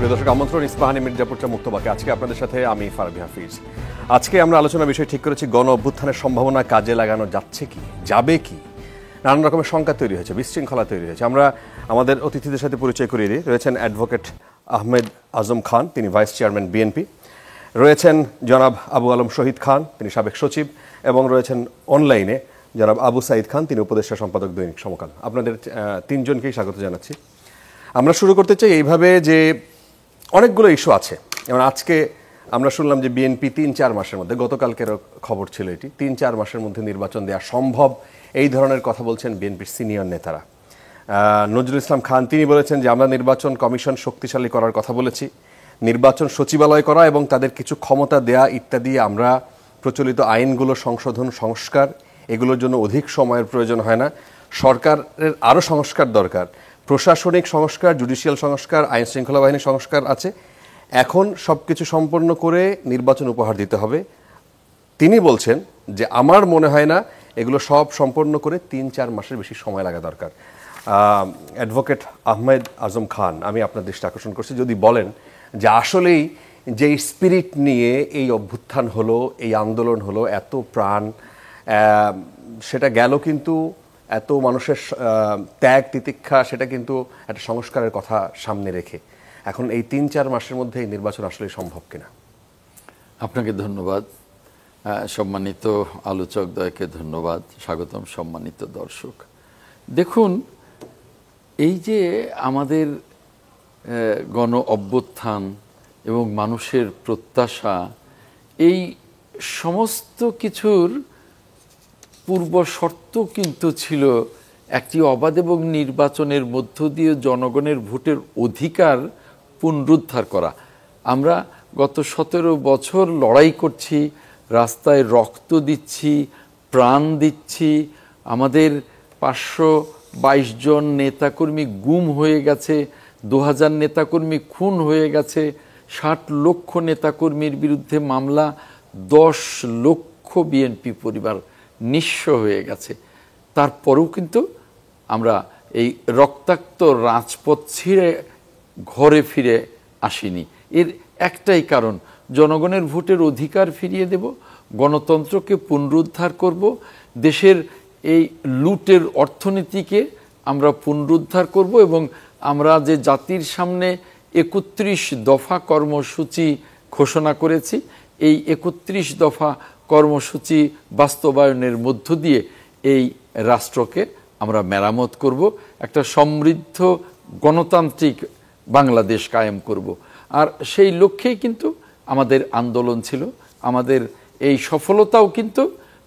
প্রিয় দর্শক, আমন্ত্রণ ইস্পাহানি মির্জাপুরটা মুক্তবাকে। আজকে আপনাদের সাথে আমি ফারাবি হাফিজ। আজকে আমরা আলোচনার বিষয় ঠিক করেছি গণ অভ্যুত্থানের সম্ভাবনা কাজে লাগানো যাচ্ছে কি, যাবে কি। নানান রকমের শঙ্কা তৈরি হয়েছে, বিশৃঙ্খলা তৈরি হয়েছে। আমরা আমাদের অতিথিদের সাথে পরিচয় করিয়ে দিই। রয়েছেন অ্যাডভোকেট আহমেদ আজম খান, তিনি ভাইস চেয়ারম্যান বিএনপি। রয়েছেন জনাব আবু আলম শহীদ খান, তিনি সাবেক সচিব। এবং রয়েছেন অনলাইনে জনাব আবু সাইদ খান, তিনি উপদেষ্টা সম্পাদক দৈনিক সমকাল। আপনাদের তিনজনকেই স্বাগত জানাচ্ছি। আমরা শুরু করতে চাই এইভাবে যে অনেকগুলো ইস্যু আছে। যেমন আজকে আমরা শুনলাম যে বিএনপি ৩-৪ মাসের মধ্যে, গতকালকের খবর ছিল এটি, ৩-৪ মাসের মধ্যে নির্বাচন দেওয়া সম্ভব, এই ধরনের কথা বলছেন বিএনপির সিনিয়র নেতারা। নজরুল ইসলাম খান তিনি বলেছেন যে আমরা নির্বাচন কমিশন শক্তিশালী করার কথা বলেছি, নির্বাচন সচিবালয় করা এবং তাদের কিছু ক্ষমতা দেয়া ইত্যাদি। আমরা প্রচলিত আইনগুলো সংশোধন সংস্কার, এগুলোর জন্য অধিক সময়ের প্রয়োজন হয় না, সরকারের আরও সংস্কার দরকার, প্রশাসনিক সংস্কার, জুডিশিয়াল সংস্কার, আইন শৃঙ্খলা বাহিনীর সংস্কার আছে, এখন সব কিছু সম্পন্ন করে নির্বাচন উপহার দিতে হবে। তিনি বলছেন যে আমার মনে হয় না এগুলো সব সম্পন্ন করে ৩-৪ মাসের বেশি সময় লাগা দরকার। অ্যাডভোকেট আহমেদ আজম খান, আমি আপনার দৃষ্টি আকর্ষণ করছি, যদি বলেন যে আসলেই যে স্পিরিট নিয়ে এই অভ্যুত্থান হলো, এই আন্দোলন হলো, এত প্রাণ সেটা গেল, কিন্তু এত মানুষের ত্যাগ তিতিক্ষা, সেটা কিন্তু একটা সংস্কারের কথা সামনে রেখে এখন এই ৩-৪ মাসের মধ্যে এই নির্বাচন আসলে সম্ভব কিনা। আপনাকে ধন্যবাদ, সম্মানিত আলোচকদ্বয়কে ধন্যবাদ, স্বাগতম সম্মানিত দর্শক। দেখুন, এই যে আমাদের গণ অভ্যুত্থান এবং মানুষের প্রত্যাশা, এই সমস্ত কিছুর পূর্ব শর্ত কিন্তু ছিল একটি অবাধ এবং নির্বাচনের মধ্য দিয়ে জনগণের ভোটের অধিকার পুনরুদ্ধার করা। আমরা গত 17 বছর লড়াই করছি, রাস্তায় রক্ত দিচ্ছি, প্রাণ দিচ্ছি, আমাদের 522 জন নেতাকর্মী গুম হয়ে গেছে, 2000 নেতাকর্মী খুন হয়ে গেছে, 60 লক্ষ নেতাকর্মীর বিরুদ্ধে মামলা, 10 লক্ষ বিএনপি পরিবার নিঃস্ব হয়ে গেছে। তারপরেও কিন্তু আমরা এই রক্তাক্ত রাজপথ ছিঁড়ে ঘরে ফিরে আসিনি। এর একটাই কারণ, জনগণের ভোটের অধিকার ফিরিয়ে দেব, গণতন্ত্রকে পুনরুদ্ধার করব, দেশের এই লুটের অর্থনীতিকে আমরা পুনরুদ্ধার করব এবং আমরা যে জাতির সামনে 31 দফা কর্মসূচি ঘোষণা করেছি, এই 31 দফা কর্মসূচি বাস্তবায়নের মধ্য দিয়ে এই রাষ্ট্রকে আমরা মেরামত করব, একটা সমৃদ্ধ গণতান্ত্রিক বাংলাদেশ কায়েম করব। আর সেই লক্ষ্যেই কিন্তু আমাদের আন্দোলন ছিল। আমাদের এই সফলতাও কিন্তু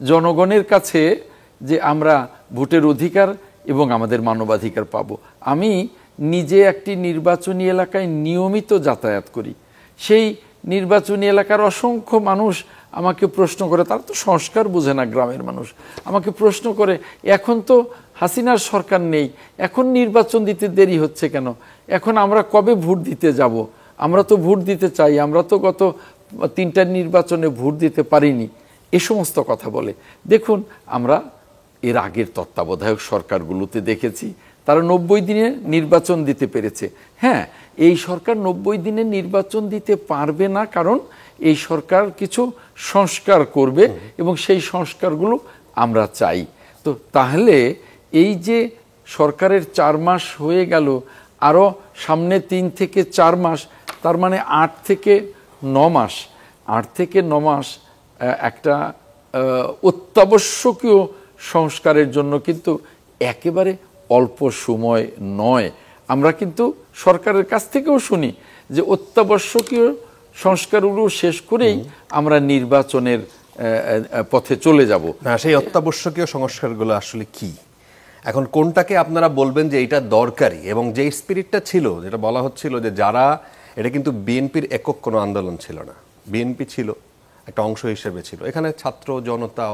জনগণের কাছে, যে আমরা ভোটের অধিকার এবং আমাদের মানবাধিকার পাব। আমি নিজে একটি নির্বাচনী এলাকায় নিয়মিত যাতায়াত করি। সেই নির্বাচনী এলাকার অসংখ্য মানুষ আমাকে প্রশ্ন করে, তারা তো সংস্কার বোঝে না, গ্রামের মানুষ আমাকে প্রশ্ন করে, এখন তো হাসিনার সরকার নেই, এখন নির্বাচন দিতে দেরি হচ্ছে কেন, এখন আমরা কবে ভোট দিতে যাব, আমরা তো ভোট দিতে চাই, আমরা তো গত 3টা নির্বাচনে ভোট দিতে পারিনি, এ সমস্ত কথা বলে। দেখুন, আমরা এর আগের তত্ত্বাবধায়ক সরকারগুলোতে দেখেছি তারা 90 দিনে নির্বাচন দিতে পেরেছে। হ্যাঁ, এই সরকার 90 দিনে নির্বাচন দিতে পারবে না, কারণ এই সরকার কিছু সংস্কার করবে এবং সেই সংস্কারগুলো আমরা চাই। তো তাহলে এই যে সরকারের 4 মাস হয়ে গেল, আরও সামনে 3 থেকে 4 মাস, তার মানে 8 থেকে 9 মাস, 8 থেকে 9 মাস একটা অত্যাবশ্যকীয় সংস্কারের জন্য কিন্তু একেবারে অল্প সময় নয়। আমরা কিন্তু সরকারের কাছ থেকেও শুনি যে অত্যাবশ্যকীয় সংস্কারগুলো শেষ করেই আমরা নির্বাচনের পথে চলে যাব। না, সেই অত্যাবশ্যকীয় সংস্কারগুলো আসলে কি, এখন কোনটাকে আপনারা বলবেন যে এটা দরকারি? এবং যে স্পিরিটটা ছিল, যেটা বলা হচ্ছিল যে যারা, এটা কিন্তু বিএনপির একক কোনো আন্দোলন ছিল না, বিএনপি ছিল একটা অংশ হিসেবে ছিল, এখানে ছাত্র জনতা,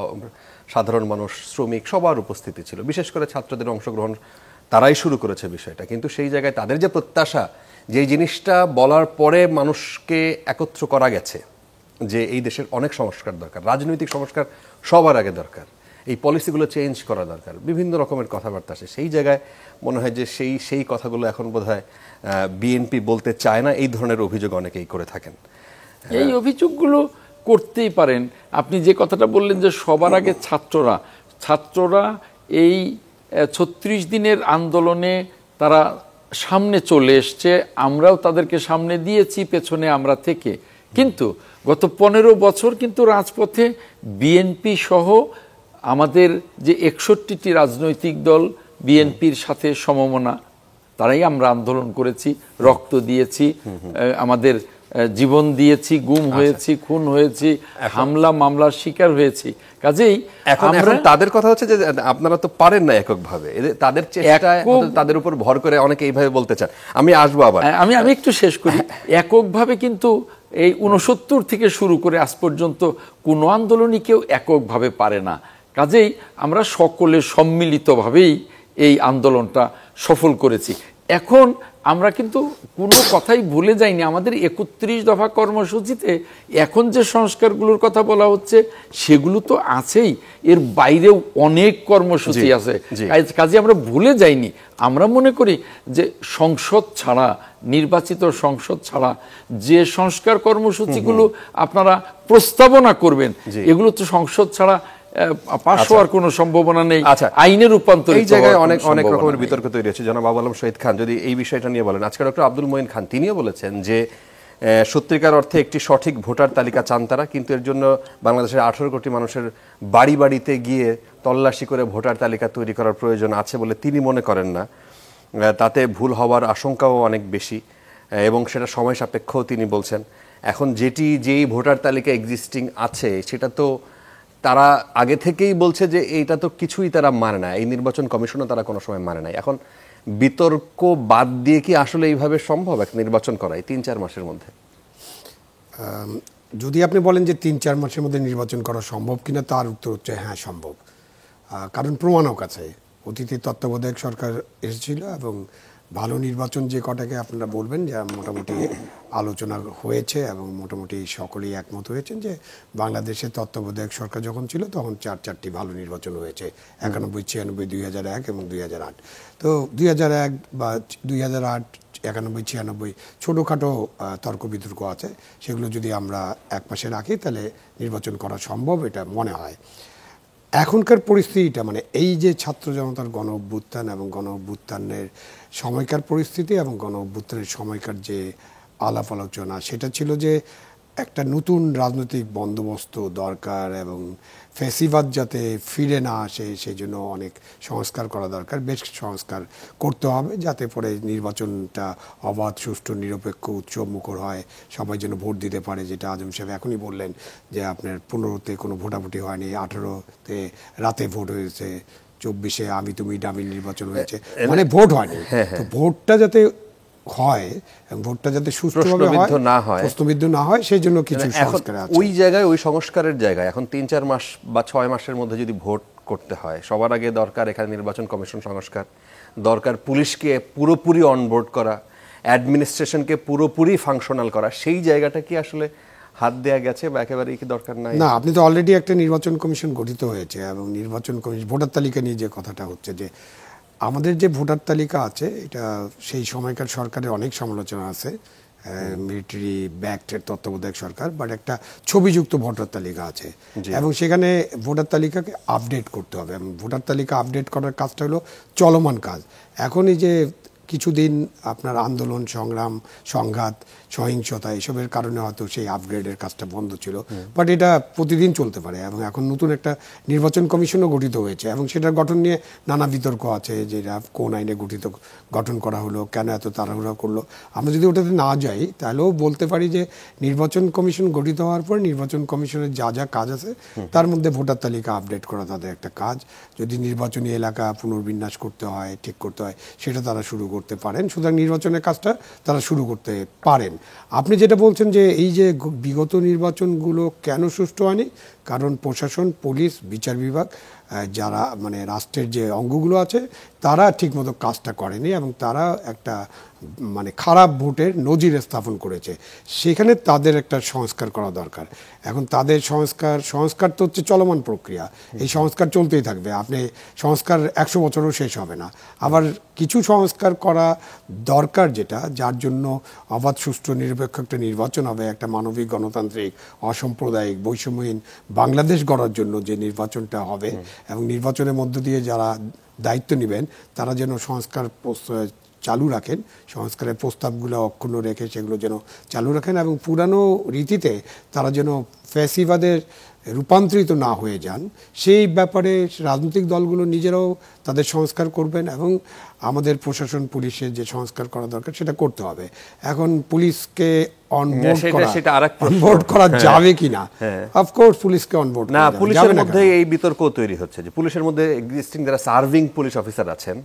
সাধারণ মানুষ, শ্রমিক সবার উপস্থিতি ছিল, বিশেষ করে ছাত্রদের অংশগ্রহণ, তারাই শুরু করেছে বিষয়টা। কিন্তু সেই জায়গায় তাদের যে প্রত্যাশা, যে জিনিসটা বলার পরে মানুষকে একত্র করা গেছে যে এই দেশের অনেক সংস্কার দরকার, রাজনৈতিক সংস্কার সবার আগে দরকার, এই পলিসিগুলো চেঞ্জ করা দরকার, বিভিন্ন রকমের কথাবার্তা আসে। সেই জায়গায় মনে হয় যে সেই কথাগুলো এখন বোধহয় বিএনপি বলতে চায় না, এই ধরনের অভিযোগ অনেকেই করে থাকেন। এই অভিযোগগুলো করতেই পারেন। আপনি যে কথাটা বললেন যে সবার আগে ছাত্ররা এই ৩৬ দিনের আন্দোলনে তারা সামনে চলে এসছে, আমরাও তাদেরকে সামনে দিয়েছি, পেছনে আমরা থেকে। কিন্তু গত ১৫ বছর কিন্তু রাজপথে বিএনপি সহ আমাদের যে ৬১টি রাজনৈতিক দল বিএনপির সাথে সমমনা, তারাই আমরা আন্দোলন করেছি, রক্ত দিয়েছি, আমাদের জীবন দিয়েছি, গুম হয়েছি, খুন হয়েছি, হামলা মামলার শিকার হয়েছি। কাজেই এখন তাদের কথা হচ্ছে যে আপনারা তো পারেন না এককভাবে, তাদের চেষ্টায় তাদের উপর ভর করে অনেকে এইভাবে বলতে চান। আমি আসবো আবার, আমি একটু শেষ করি। এককভাবে কিন্তু এই ৬৯ থেকে শুরু করে আজ পর্যন্ত কোনো আন্দোলনই কেউ এককভাবে পারে না। কাজেই আমরা সকলে সম্মিলিতভাবেই এই আন্দোলনটা সফল করেছি। এখন আমরা কিন্তু কোনো কথাই ভুলে যাইনি। আমাদের ৩১ দফা কর্মসূচিতে এখন যে সংস্কারগুলোর কথা বলা হচ্ছে সেগুলো তো আছেই, এর বাইরেও অনেক কর্মসূচি আছে। কাজে আমরা ভুলে যাইনি। আমরা মনে করি যে সংসদ ছাড়া, নির্বাচিত সংসদ ছাড়া যে সংস্কার কর্মসূচিগুলো আপনারা প্রস্তাবনা করবেন, এগুলো তো সংসদ ছাড়া পাশ হওয়ার কোনো সম্ভাবনা নেই, আইনের রূপান্তরিত। এই জায়গায় অনেক রকমের বিতর্ক তৈরি হচ্ছে। জনাব আবু আলম শহীদ খান যদি এই বিষয়টা নিয়ে বলেন। আজকে ডক্টর আব্দুল মঈন খান তিনিও বলেছেন যে সত্যিকার অর্থে একটি সঠিক ভোটার তালিকা চান তারা, কিন্তু এর জন্য বাংলাদেশের 18 কোটি মানুষের বাড়ি বাড়িতে গিয়ে তল্লাশি করে ভোটার তালিকা তৈরি করার প্রয়োজন আছে বলে তিনি মনে করেন না। তাতে ভুল হওয়ার আশঙ্কাও অনেক বেশি এবং সেটা সময় সাপেক্ষও তিনি বলছেন। এখন যেই ভোটার তালিকা এক্সিস্টিং আছে সেটা তো তারা আগে থেকেই বলছে যে এইটা তো কিছুই তারা মানে না, এই নির্বাচন কমিশনও তারা কোনো সময় মানে নাই। এখন বিতর্ক বাদ দিয়ে কি আসলে এইভাবে সম্ভব এক নির্বাচন করা এই ৩-৪ মাসের মধ্যে? যদি আপনি বলেন যে ৩-৪ মাসের মধ্যে নির্বাচন করা সম্ভব কিনা, তার উত্তর হচ্ছে হ্যাঁ সম্ভব। কারণ প্রমাণও কাছে। অতীতে তত্ত্বাবধায়ক সরকার এসেছিল এবং ভালো নির্বাচন যে কটাকে আপনারা বলবেন যা মোটামুটি আলোচনা হয়েছে এবং মোটামুটি সকলেই একমত হয়েছেন যে বাংলাদেশের তত্ত্বাবধায়ক সরকার যখন ছিল তখন 4টি ভালো নির্বাচন হয়েছে, 91, 96, 2001 এবং 2008। তো 2001 বা 2008, 91, 96 ছোটোখাটো তর্ক বিতর্ক আছে, সেগুলো যদি আমরা একপাশে রাখি তাহলে নির্বাচন করা সম্ভব এটা মনে হয়। এখনকার পরিস্থিতিটা মানে এই যে ছাত্র জনতার গণ অভ্যুত্থান এবং গণ অভ্যুত্থানের সময়কার পরিস্থিতি এবং গণ অভ্যুত্থানের সময়কার যে আলাপ আলোচনা, সেটা ছিল যে একটা নতুন রাজনৈতিক বন্দোবস্ত দরকার এবং ফ্যাসিবাদ যাতে ফিরে না আসে সেই জন্য অনেক সংস্কার করা দরকার, বেশ সংস্কার করতে হবে যাতে পরে নির্বাচনটা অবাধ, সুষ্ঠু, নিরপেক্ষ, উৎসব মুখর হয়, সবাই যেন ভোট দিতে পারে। যেটা আজম সাহেব এখনই বললেন যে আপনার 15তে কোনো ভোটাভুটি হয়নি, 18তে রাতে ভোট হয়েছে, 24-এ আমি তুমি ডামি নির্বাচন হয়েছে, মানে ভোট হয়নি। তো ভোটটা যাতে হয় এবং ভোটটা যাতে সুষ্ঠুভাবে হয়, প্রশ্নবিদ্ধ না হয়, সেই জন্য কিছু সংস্কার আছে। ওই জায়গায় ওই সংস্কারের জায়গায় এখন 3-4 মাস বা 6 মাসের মধ্যে যদি ভোট করতে হয়, সবার আগে দরকার এখানে নির্বাচন কমিশন সংস্কার দরকার, পুলিশকে পুরোপুরি অনবোর্ড করা, অ্যাডমিনিস্ট্রেশনকে পুরোপুরি ফাংশনাল করা। সেই জায়গাটা কি আসলে হাত দেয়া গেছে বা একেবারেই কি দরকার নাই? না, আপনি তো অলরেডি একটা নির্বাচন কমিশন গঠিত হয়েছে এবং নির্বাচন কমিশন ভোটার তালিকা নিয়ে যে কথাটা হচ্ছে যে আমাদের যে ভোটার তালিকা আছে এটা সেই সময়কার সরকারের অনেক সমালোচনা আছে, মিলিটারি ব্যাকড তত্ত্বাবধায়ক সরকার, বাট একটা ছবিযুক্ত ভোটার তালিকা আছে এবং সেখানে ভোটার তালিকাকে আপডেট করতে হবে এবং ভোটার তালিকা আপডেট করার কাজটা হলো চলমান কাজ। এখন এই যে কিছুদিন আপনার আন্দোলন, সংগ্রাম, সংঘাত, সহিংসতা এসবের কারণে হয়তো সেই আপগ্রেডের কাজটা বন্ধ ছিল, বাট এটা প্রতিদিন চলতে পারে এবং এখন নতুন একটা নির্বাচন কমিশনও গঠিত হয়েছে এবং সেটার গঠন নিয়ে নানা বিতর্ক আছে যে এটা কোন আইনে গঠন করা হলো, কেন এত তাড়াহুড়া করলো। আমরা যদি ওটাতে না যাই তাহলেও বলতে পারি যে নির্বাচন কমিশন গঠিত হওয়ার পর নির্বাচন কমিশনের যা যা কাজ আছে তার মধ্যে ভোটার তালিকা আপডেট করা তাদের একটা কাজ। যদি নির্বাচনী এলাকা পুনর্বিন্যাস করতে হয়, ঠিক করতে হয়, সেটা তারা শুরু করতে পারেন। সুতরাং নির্বাচনের কাজটা তারা শুরু করতে পারেন। আপনি যেটা বলছেন যে এই যে বিগত নির্বাচনগুলো কেন সুষ্ঠু হয়নি, কারণ প্রশাসন, পুলিশ, বিচার বিভাগ, যারা মানে রাষ্ট্রের যে অঙ্গগুলো আছে তারা ঠিকমতো কাজটা করেনি এবং তারা একটা মানে খারাপ ভোটের নজির স্থাপন করেছে, সেখানে তাদের একটা সংস্কার করা দরকার। এখন তাদের সংস্কার তো হচ্ছে চলমান প্রক্রিয়া, এই সংস্কার চলতেই থাকবে। আপনি সংস্কার 100 বছরও শেষ হবে না। আবার কিছু সংস্কার করা দরকার, যেটা যার জন্য অবাধ, সুষ্ঠু, নিরপেক্ষ একটা নির্বাচন হবে, একটা মানবিক, গণতান্ত্রিক, অসাম্প্রদায়িক, বৈষম্যহীন বাংলাদেশ গড়ার জন্য যে নির্বাচনটা হবে, এবং নির্বাচনের মধ্য দিয়ে যারা দায়িত্ব নেবেন তারা যেন সংস্কার চালু রাখেন, সংস্কারের প্রস্তাবগুলো অক্ষুণ্ণ রেখে সেগুলো যেন চালু রাখেন, এবং পুরানো রীতিতে তারা যেন ফ্যাসিবাদের রূপান্তরিত না হয়ে যান, সেই ব্যাপারে রাজনৈতিক দলগুলো নিজেরাও তাদের সংস্কার করবেন, এবং আমাদের প্রশাসন, পুলিশের যে সংস্কার করা দরকার সেটা করতে হবে। এখন পুলিশকে অনবোর্ড করা যাবে কিনা, অফকোর্স পুলিশকে অনবোর্ড না, পুলিশের মধ্যে এই বিতর্ক তৈরি হচ্ছে যে পুলিশের মধ্যে এক্সিস্টিং যারা সার্ভিং পুলিশ অফিসার আছেন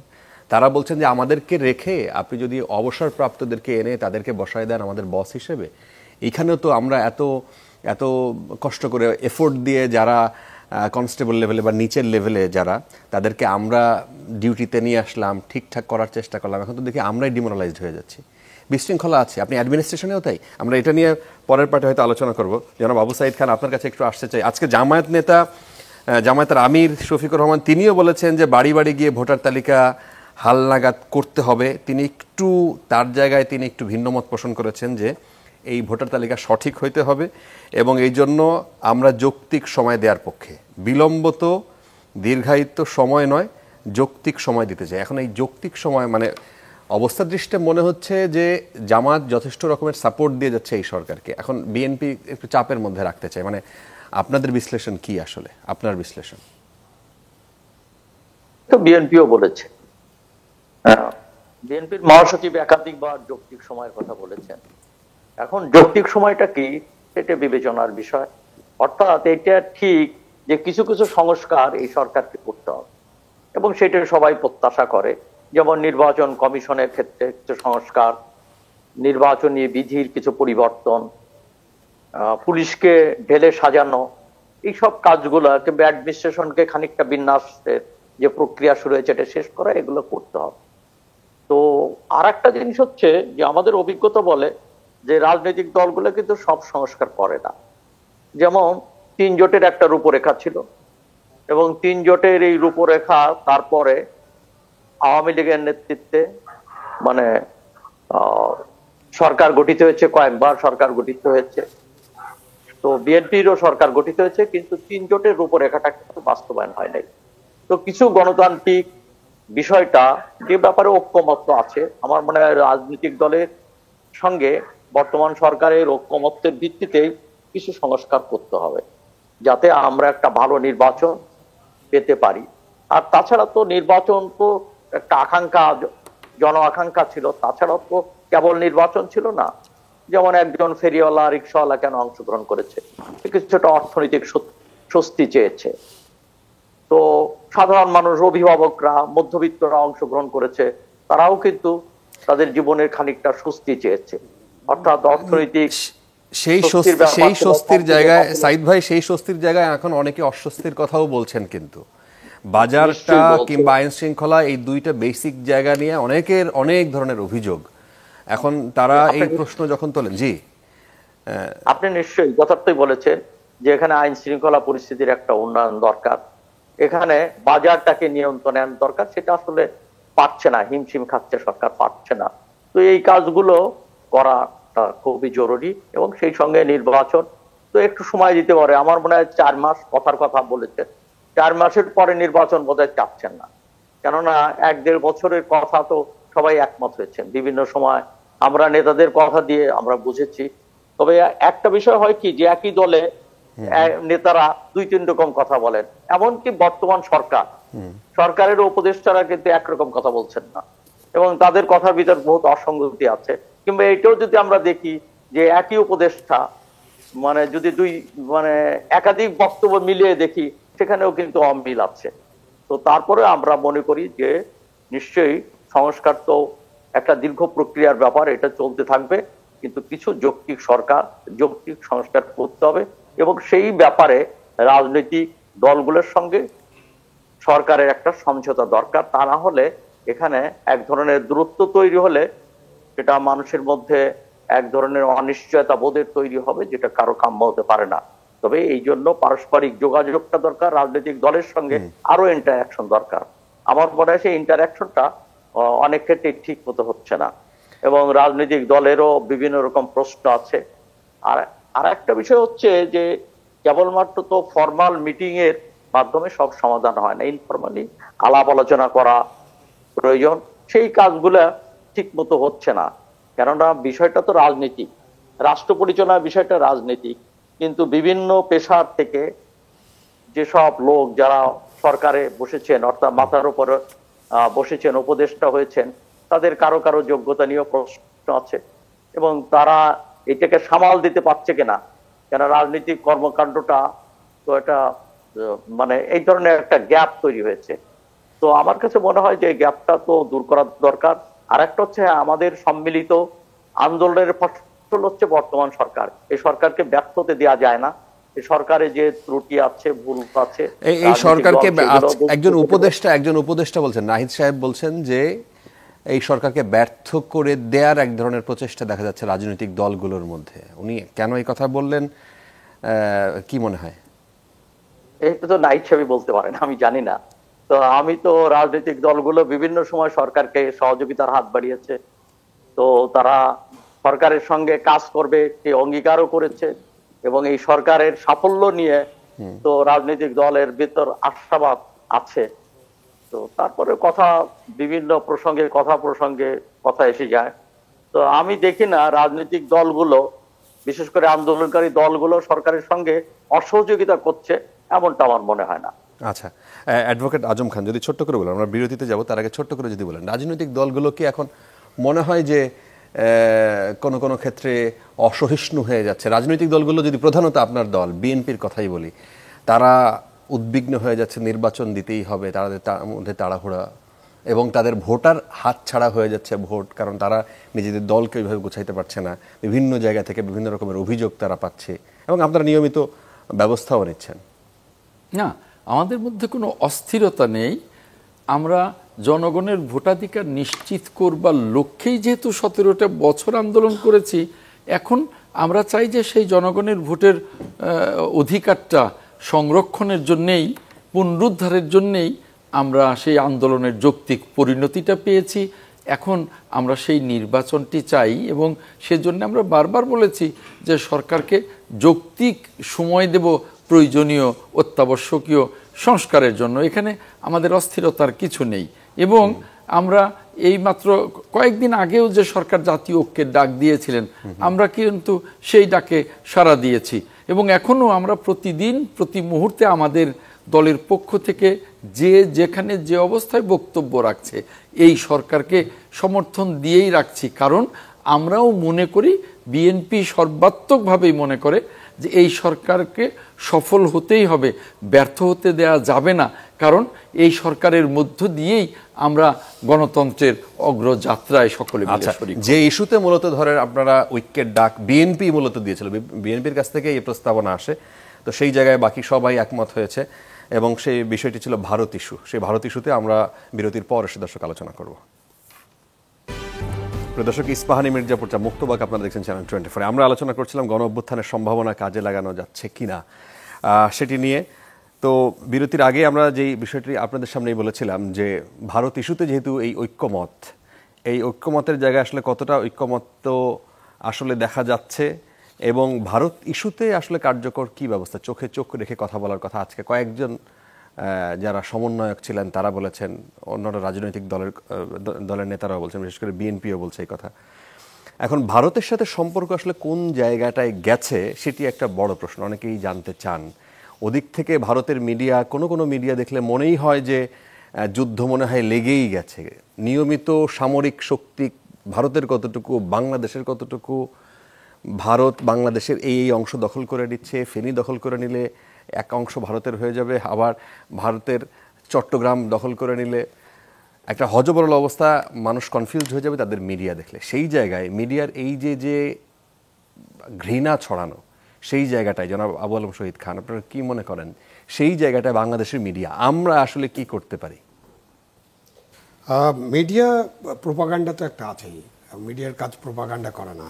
তারা বলছেন যে আমাদেরকে রেখে আপনি যদি অবসরপ্রাপ্তদেরকে এনে তাদেরকে বসায় দেন আমাদের বস হিসেবে, এখানেও তো আমরা এত কষ্ট করে এফোর্ট দিয়ে যারা কনস্টেবল লেভেলে বা নিচের লেভেলে যারা, তাদেরকে আমরা ডিউটিতে নিয়ে আসলাম, ঠিকঠাক করার চেষ্টা করলাম, এখন তো দেখি আমরাই ডিমোরালাইজড হয়ে যাচ্ছি। বিশৃঙ্খলা আছে, আপনি অ্যাডমিনিস্ট্রেশনেও তাই। আমরা এটা নিয়ে পরের পার্টে হয়তো আলোচনা করবো। যেন আবু সাইদ খান, আপনার কাছে একটু আসতে চাই। আজকে জামায়াতের আমির শফিকুর রহমান তিনিও বলেছেন যে বাড়ি বাড়ি গিয়ে ভোটার তালিকা হালনাগাদ করতে হবে। তার জায়গায় তিনি একটু ভিন্ন মত পোষণ করেছেন যে এই ভোটার তালিকা সঠিক হইতে হবে, এবং এই জন্য আমরা যৌক্তিক সময় দেওয়ার পক্ষে। বিলম্বিত দীর্ঘায়িত সময় নয়, যৌক্তিক সময় দিতে চাই। এখন এই যৌক্তিক সময় মানে অবস্থা দৃষ্টে মনে হচ্ছে যে জামাত যথেষ্ট রকমের সাপোর্ট দিয়ে যাচ্ছে এই সরকারকে, এখন বিএনপি একটু চাপের মধ্যে রাখতে চায়। মানে আপনাদের বিশ্লেষণ কি, আসলে আপনার বিশ্লেষণ? তো বিএনপিও বলেছে, বিএনপির মহাসচিব একাধিকবার যৌক্তিক সময়ের কথা বলেছেন। এখন যৌক্তিক সময়টা কি সেটা বিবেচনার বিষয়। অর্থাৎ এটা ঠিক যে কিছু কিছু সংস্কার এই সরকারকে করতে হবে, এবং সেটা সবাই প্রত্যাশা করে। যেমন নির্বাচন কমিশনের ক্ষেত্রে কিছু সংস্কার, নির্বাচনী বিধির কিছু পরিবর্তন, পুলিশকে ঢেলে সাজানো, এইসব কাজগুলো কিংবা অ্যাডমিনিস্ট্রেশনকে খানিকটা বিন্যাসের যে প্রক্রিয়া শুরু হয়েছে এটা শেষ করা, এগুলো করতে হবে। তো আর একটা জিনিস হচ্ছে যে আমাদের অভিজ্ঞতা বলে যে রাজনৈতিক দলগুলো কিন্তু সব সংস্কার করে না। যেমন 3 জোটের একটা রূপরেখা ছিল, এবং 3 জোটের এই রূপরেখা তারপরে আওয়ামী লীগের নেতৃত্বে মানে সরকার গঠিত হয়েছে, কয়েকবার সরকার গঠিত হয়েছে, তো বিএনপিরও সরকার গঠিত হয়েছে, কিন্তু 3 জোটের রূপরেখাটা কিন্তু বাস্তবায়ন হয় নাই। তো কিছু গণতান্ত্রিক বিষয়টা যে ব্যাপারে ঐক্যমত্য আছে, আমার মনে হয় রাজনৈতিক দলের সঙ্গে বর্তমান সরকারের ঐক্যমত্যের ভিত্তিতে কিছু সংস্কার করতে হবে, যাতে আমরা একটা ভালো নির্বাচন পেতে পারি। আর তাছাড়া তো নির্বাচন তো একটা আকাঙ্ক্ষা, জন আকাঙ্ক্ষা ছিল, তাছাড়া তো কেবল নির্বাচন ছিল না। যেমন একজন ফেরিওয়ালা, রিক্সাওয়ালা কেন অংশগ্রহণ করেছে? কিছুটা অর্থনৈতিক স্বস্তি চেয়েছে। তো সাধারণ মানুষ, অভিভাবকরা, মধ্যবিত্তরা অংশগ্রহণ করেছে, তারাও কিন্তু তাদের জীবনের খানিকটা স্বস্তি চেয়েছে। অর্থাৎ অর্থনৈতিক সেই স্বস্তির জায়গায় সাইদ ভাই, সেই স্বস্তির জায়গায় এখন অনেকে অস্বস্তির কথাও বলছেন। কিন্তু বাজারটা কিংবা আইন শৃঙ্খলা, এই দুইটা বেসিক জায়গা নিয়ে অনেকের অনেক ধরনের অভিযোগ। এখন তারা এই প্রশ্ন যখন তোলেন, জি আপনি নিশ্চয়ই যথার্থই বলেছেন যে এখানে আইন শৃঙ্খলা পরিস্থিতির একটা উন্নয়ন দরকার, এখানে বাজারটাকে নিয়ন্ত্রণে আনার দরকার। সেটা আসলে পারছে না, হিমশিম খাচ্ছে সরকার, পারছে না। তো এই কাজগুলো করা খুবই জরুরি, এবং সেই সঙ্গে নির্বাচন তো একটু সময় দিতে পারে। আমার মনে হয় 4 মাস কথার কথা বলেছেন, 4 মাসের পরে নির্বাচন বোধহয় চাচ্ছেন না, কেননা 1-1.5 বছরের কথা তো সবাই একমত হয়েছেন বিভিন্ন সময়। আমরা নেতাদের কথা দিয়ে আমরা বুঝেছি। তবে একটা বিষয় হয় কি, যে একই দলে নেতারা 2-3 রকম কথা বলেন, এমনকি বর্তমান সরকারের উপদেষ্টারা কিন্তু একরকম কথা বলছেন না, এবং তাদের কথার ভিতর বহুত অসঙ্গতি আছে। কিংবা এটাও যদি আমরা দেখি যে একই উপদেষ্টা যদি একাধিক বক্তব্য মিলিয়ে দেখি, সেখানেও কিন্তু অমিল আছে। তো তারপরে আমরা মনে করি যে নিশ্চয়ই সংস্কার তো একটা দীর্ঘ প্রক্রিয়ার ব্যাপার, এটা চলতে থাকবে, কিন্তু কিছু যৌক্তিক সংস্কার করতে হবে, এবং সেই ব্যাপারে রাজনৈতিক দলগুলোর সঙ্গে সরকারের একটা সমঝোতা দরকার। তা না হলে এখানে এক ধরনের দূরত্ব তৈরি হলে সেটা মানুষের মধ্যে এক ধরনের অনিশ্চয়তা বোধের তৈরি হবে, যেটা কারো কাম্য হতে পারে না। তবে এই জন্য পারস্পরিক যোগাযোগটা দরকার, রাজনৈতিক দলের সঙ্গে আরো ইন্টারাকশন দরকার। আমার মনে হয় সেই ইন্টারাকশনটা অনেক ক্ষেত্রে ঠিক মতো হচ্ছে না, এবং রাজনৈতিক দলেরও বিভিন্ন রকম প্রশ্ন আছে। আর একটা বিষয় হচ্ছে যে কেবলমাত্র তো ফর্মাল মিটিং এর মাধ্যমে সব সমাধান হয় না, ইনফরমালি আলাপ আলোচনা করা প্রয়োজন। সেই কাজগুলা ঠিক মতো হচ্ছে না, কেননা বিষয়টা তো রাজনীতিক, রাষ্ট্র পরিচালনার বিষয়টা রাজনীতিক। কিন্তু বিভিন্ন পেশার থেকে যেসব লোক যারা সরকারে বসেছেন, অর্থাৎ মাথার উপরে বসেছেন, উপদেষ্টা হয়েছেন, তাদের কারো কারো যোগ্যতা নিয়েও প্রশ্ন আছে, এবং তারা এটাকে সামাল দিতে পারছে কিনা। কেন রাজনৈতিক কর্মকাণ্ডটা তো এটা মানে এই ধরনের একটা গ্যাপ তৈরি হয়েছে। তো আমার কাছে মনে হয় যে গ্যাপটা তো দূর করা দরকার। আর একটা হচ্ছে আমাদের সম্মিলিত আন্দোলনের ফসল হচ্ছে বর্তমান সরকার। এই সরকারকে ব্যর্থ হতে দেওয়া যায় না। এই সরকারে যে ত্রুটি আছে, ভুল আছে, এই সরকারকে একজন উপদেষ্টা বলছেন, নাহিদ সাহেব বলছেন যে এই সরকারকে ব্যর্থ করে দেওয়ার এক ধরনের প্রচেষ্টা দেখা যাচ্ছে রাজনৈতিক দলগুলোর মধ্যে। উনি কেন এই কথা বললেন, কি মনে হয়? এটা তো নাহিদ সাহেবই বলতে পারেন, আমি জানি না। তো আমি তো রাজনৈতিক দলগুলো বিভিন্ন সময় সরকারকে সহযোগিতার হাত বাড়িয়েছে, তো তারা সরকারের সঙ্গে কাজ করবে সে অঙ্গীকারও করেছে, এবং এই সরকারের সাফল্য নিয়ে তো রাজনৈতিক দলের ভিতর আশাবাদ আছে। তো তারপরে কথা বিভিন্ন প্রসঙ্গে কথা এসে যায়। তো আমি দেখি না রাজনৈতিক দলগুলো, বিশেষ করে আন্দোলনকারী দলগুলো সরকারের সঙ্গে অসহযোগিতা করছে, এমনটা আমার মনে হয় না। আচ্ছা, অ্যাডভোকেট আজম খান, যদি ছোট্ট করে বলেন, আমরা বিরতিতে যাব, তার আগে ছোট্ট করে যদি বলেন, রাজনৈতিক দলগুলো কি এখন মনে হয় যে কোনো কোনো ক্ষেত্রে অসহিষ্ণু হয়ে যাচ্ছে? রাজনৈতিক দলগুলো, যদি প্রধানত আপনার দল বিএনপির কথাই বলি, তারা উদ্বিগ্ন হয়ে যাচ্ছে, নির্বাচন দিতেই হবে, তাদের মধ্যে তাড়াহুড়া, এবং তাদের ভোটার হাতছাড়া হয়ে যাচ্ছে ভোট, কারণ তারা নিজেদের দলকে ওইভাবে গোছাইতে পারছে না, বিভিন্ন জায়গা থেকে বিভিন্ন রকমের অভিযোগ তারা পাচ্ছে, এবং আপনারা নিয়মিত ব্যবস্থাও নিচ্ছেন। না, আমাদের মধ্যে কোনো অস্থিরতা নেই। আমরা জনগণের ভোটাধিকার নিশ্চিত করবার লক্ষ্যেই যেহেতু 17টা বছর আন্দোলন করেছি, এখন আমরা চাই যে সেই জনগণের ভোটের অধিকারটা সংরক্ষণের জন্যেই, পুনরুদ্ধারের জন্যেই আমরা সেই আন্দোলনের যৌক্তিক পরিণতিটা পেয়েছি। এখন আমরা সেই নির্বাচনটি চাই, এবং সেজন্য আমরা বারবার বলেছি যে সরকারকে যৌক্তিক সময় দেব প্রয়োজনীয় অত্যাবশ্যকীয় সংস্কারের জন্য। এখানে আমাদের অস্থিরতার কিছু নেই। এবং আমরা এইমাত্র কয়েকদিন আগেও যে সরকার জাতীয় ঐক্যের ডাক দিয়েছিলেন, আমরা কিন্তু সেই ডাকে সাড়া দিয়েছি, এবং এখনও আমরা প্রতিদিন প্রতি মুহূর্তে আমাদের দলের পক্ষ থেকে যে যেখানে যে অবস্থায় বক্তব্য রাখছে, এই সরকারকে সমর্থন দিয়েই রাখছি। কারণ আমরাও মনে করি, বিএনপি সর্বাত্মকভাবেই মনে করে যে এই সরকারকে সফল হতেই হবে, ব্যর্থ হতে দেয়া যাবে না। কারণ এই সরকারের মধ্য দিয়েই আমরা গণতন্ত্রের অগ্রযাত্রায় সকলে মিলে শরীক। যে ইস্যুতে মূলত ধরেন আপনারা ঐক্যের ডাক বিএনপি মূলত দিয়েছিল, বিএনপির কাছ থেকে এই প্রস্তাবনা আসে, তো সেই জায়গায় বাকি সবাই একমত হয়েছে, এবং সেই বিষয়টি ছিল ভারত ইস্যু। সেই ভারত ইস্যুতে আমরা বিরতির পর এসে দর্শক আলোচনা করব। দর্শক, ইস্পাহানি মির্জাপুর চা মুক্তবাক আপনারা দেখছেন চ্যানেল 24। আমরা আলোচনা করছিলাম গণ অভ্যুত্থানের সম্ভাবনা কাজে লাগানো যাচ্ছে কিনা সেটি নিয়ে। তো বিরতির আগে আমরা যেই বিষয়টি আপনাদের সামনেই বলেছিলাম যে ভারত ইস্যুতে যেহেতু এই ঐক্যমতের জায়গায় আসলে কতটা ঐক্যমত আসলে দেখা যাচ্ছে, এবং ভারত ইস্যুতে আসলে কার্যকর কি ব্যবস্থা, চোখে চোখ রেখে কথা বলার কথা আজকে কয়েকজন যারা সমন্বয়ক ছিলেন তারা বলেছেন, অন্যান্য রাজনৈতিক দলের নেতারাও বলছেন, বিশেষ করে বিএনপিও বলছে এই কথা। এখন ভারতের সাথে সম্পর্ক আসলে কোন জায়গাটায় গেছে সেটি একটা বড় প্রশ্ন, অনেকেই জানতে চান। ওদিক থেকে ভারতের মিডিয়া, কোনো মিডিয়া দেখলে মনেই হয় যে যুদ্ধ মনে হয় লেগেই গেছে। নিয়মিত সামরিক শক্তি ভারতের কতটুকু, বাংলাদেশের কতটুকু, ভারত বাংলাদেশের এই অংশ দখল করে নিচ্ছে, ফেনী দখল করে নিলে এক অংশ ভারতের হয়ে যাবে, আবার ভারতের চট্টগ্রাম দখল করে নিলে একটা হযবরল অবস্থা, মানুষ কনফিউজ হয়ে যাবে তাদের মিডিয়া দেখলে। সেই জায়গায় মিডিয়ার এই যে ঘৃণা ছড়ানো, সেই জায়গাটায় জনাব আবু আলম শহীদ খান, আপনারা কি মনে করেন সেই জায়গাটায় বাংলাদেশের মিডিয়া আমরা আসলে কি করতে পারি? মিডিয়া প্রোপাগান্ডা তো একটা আছেই, মিডিয়ার কাজ প্রোপাগান্ডা করা না।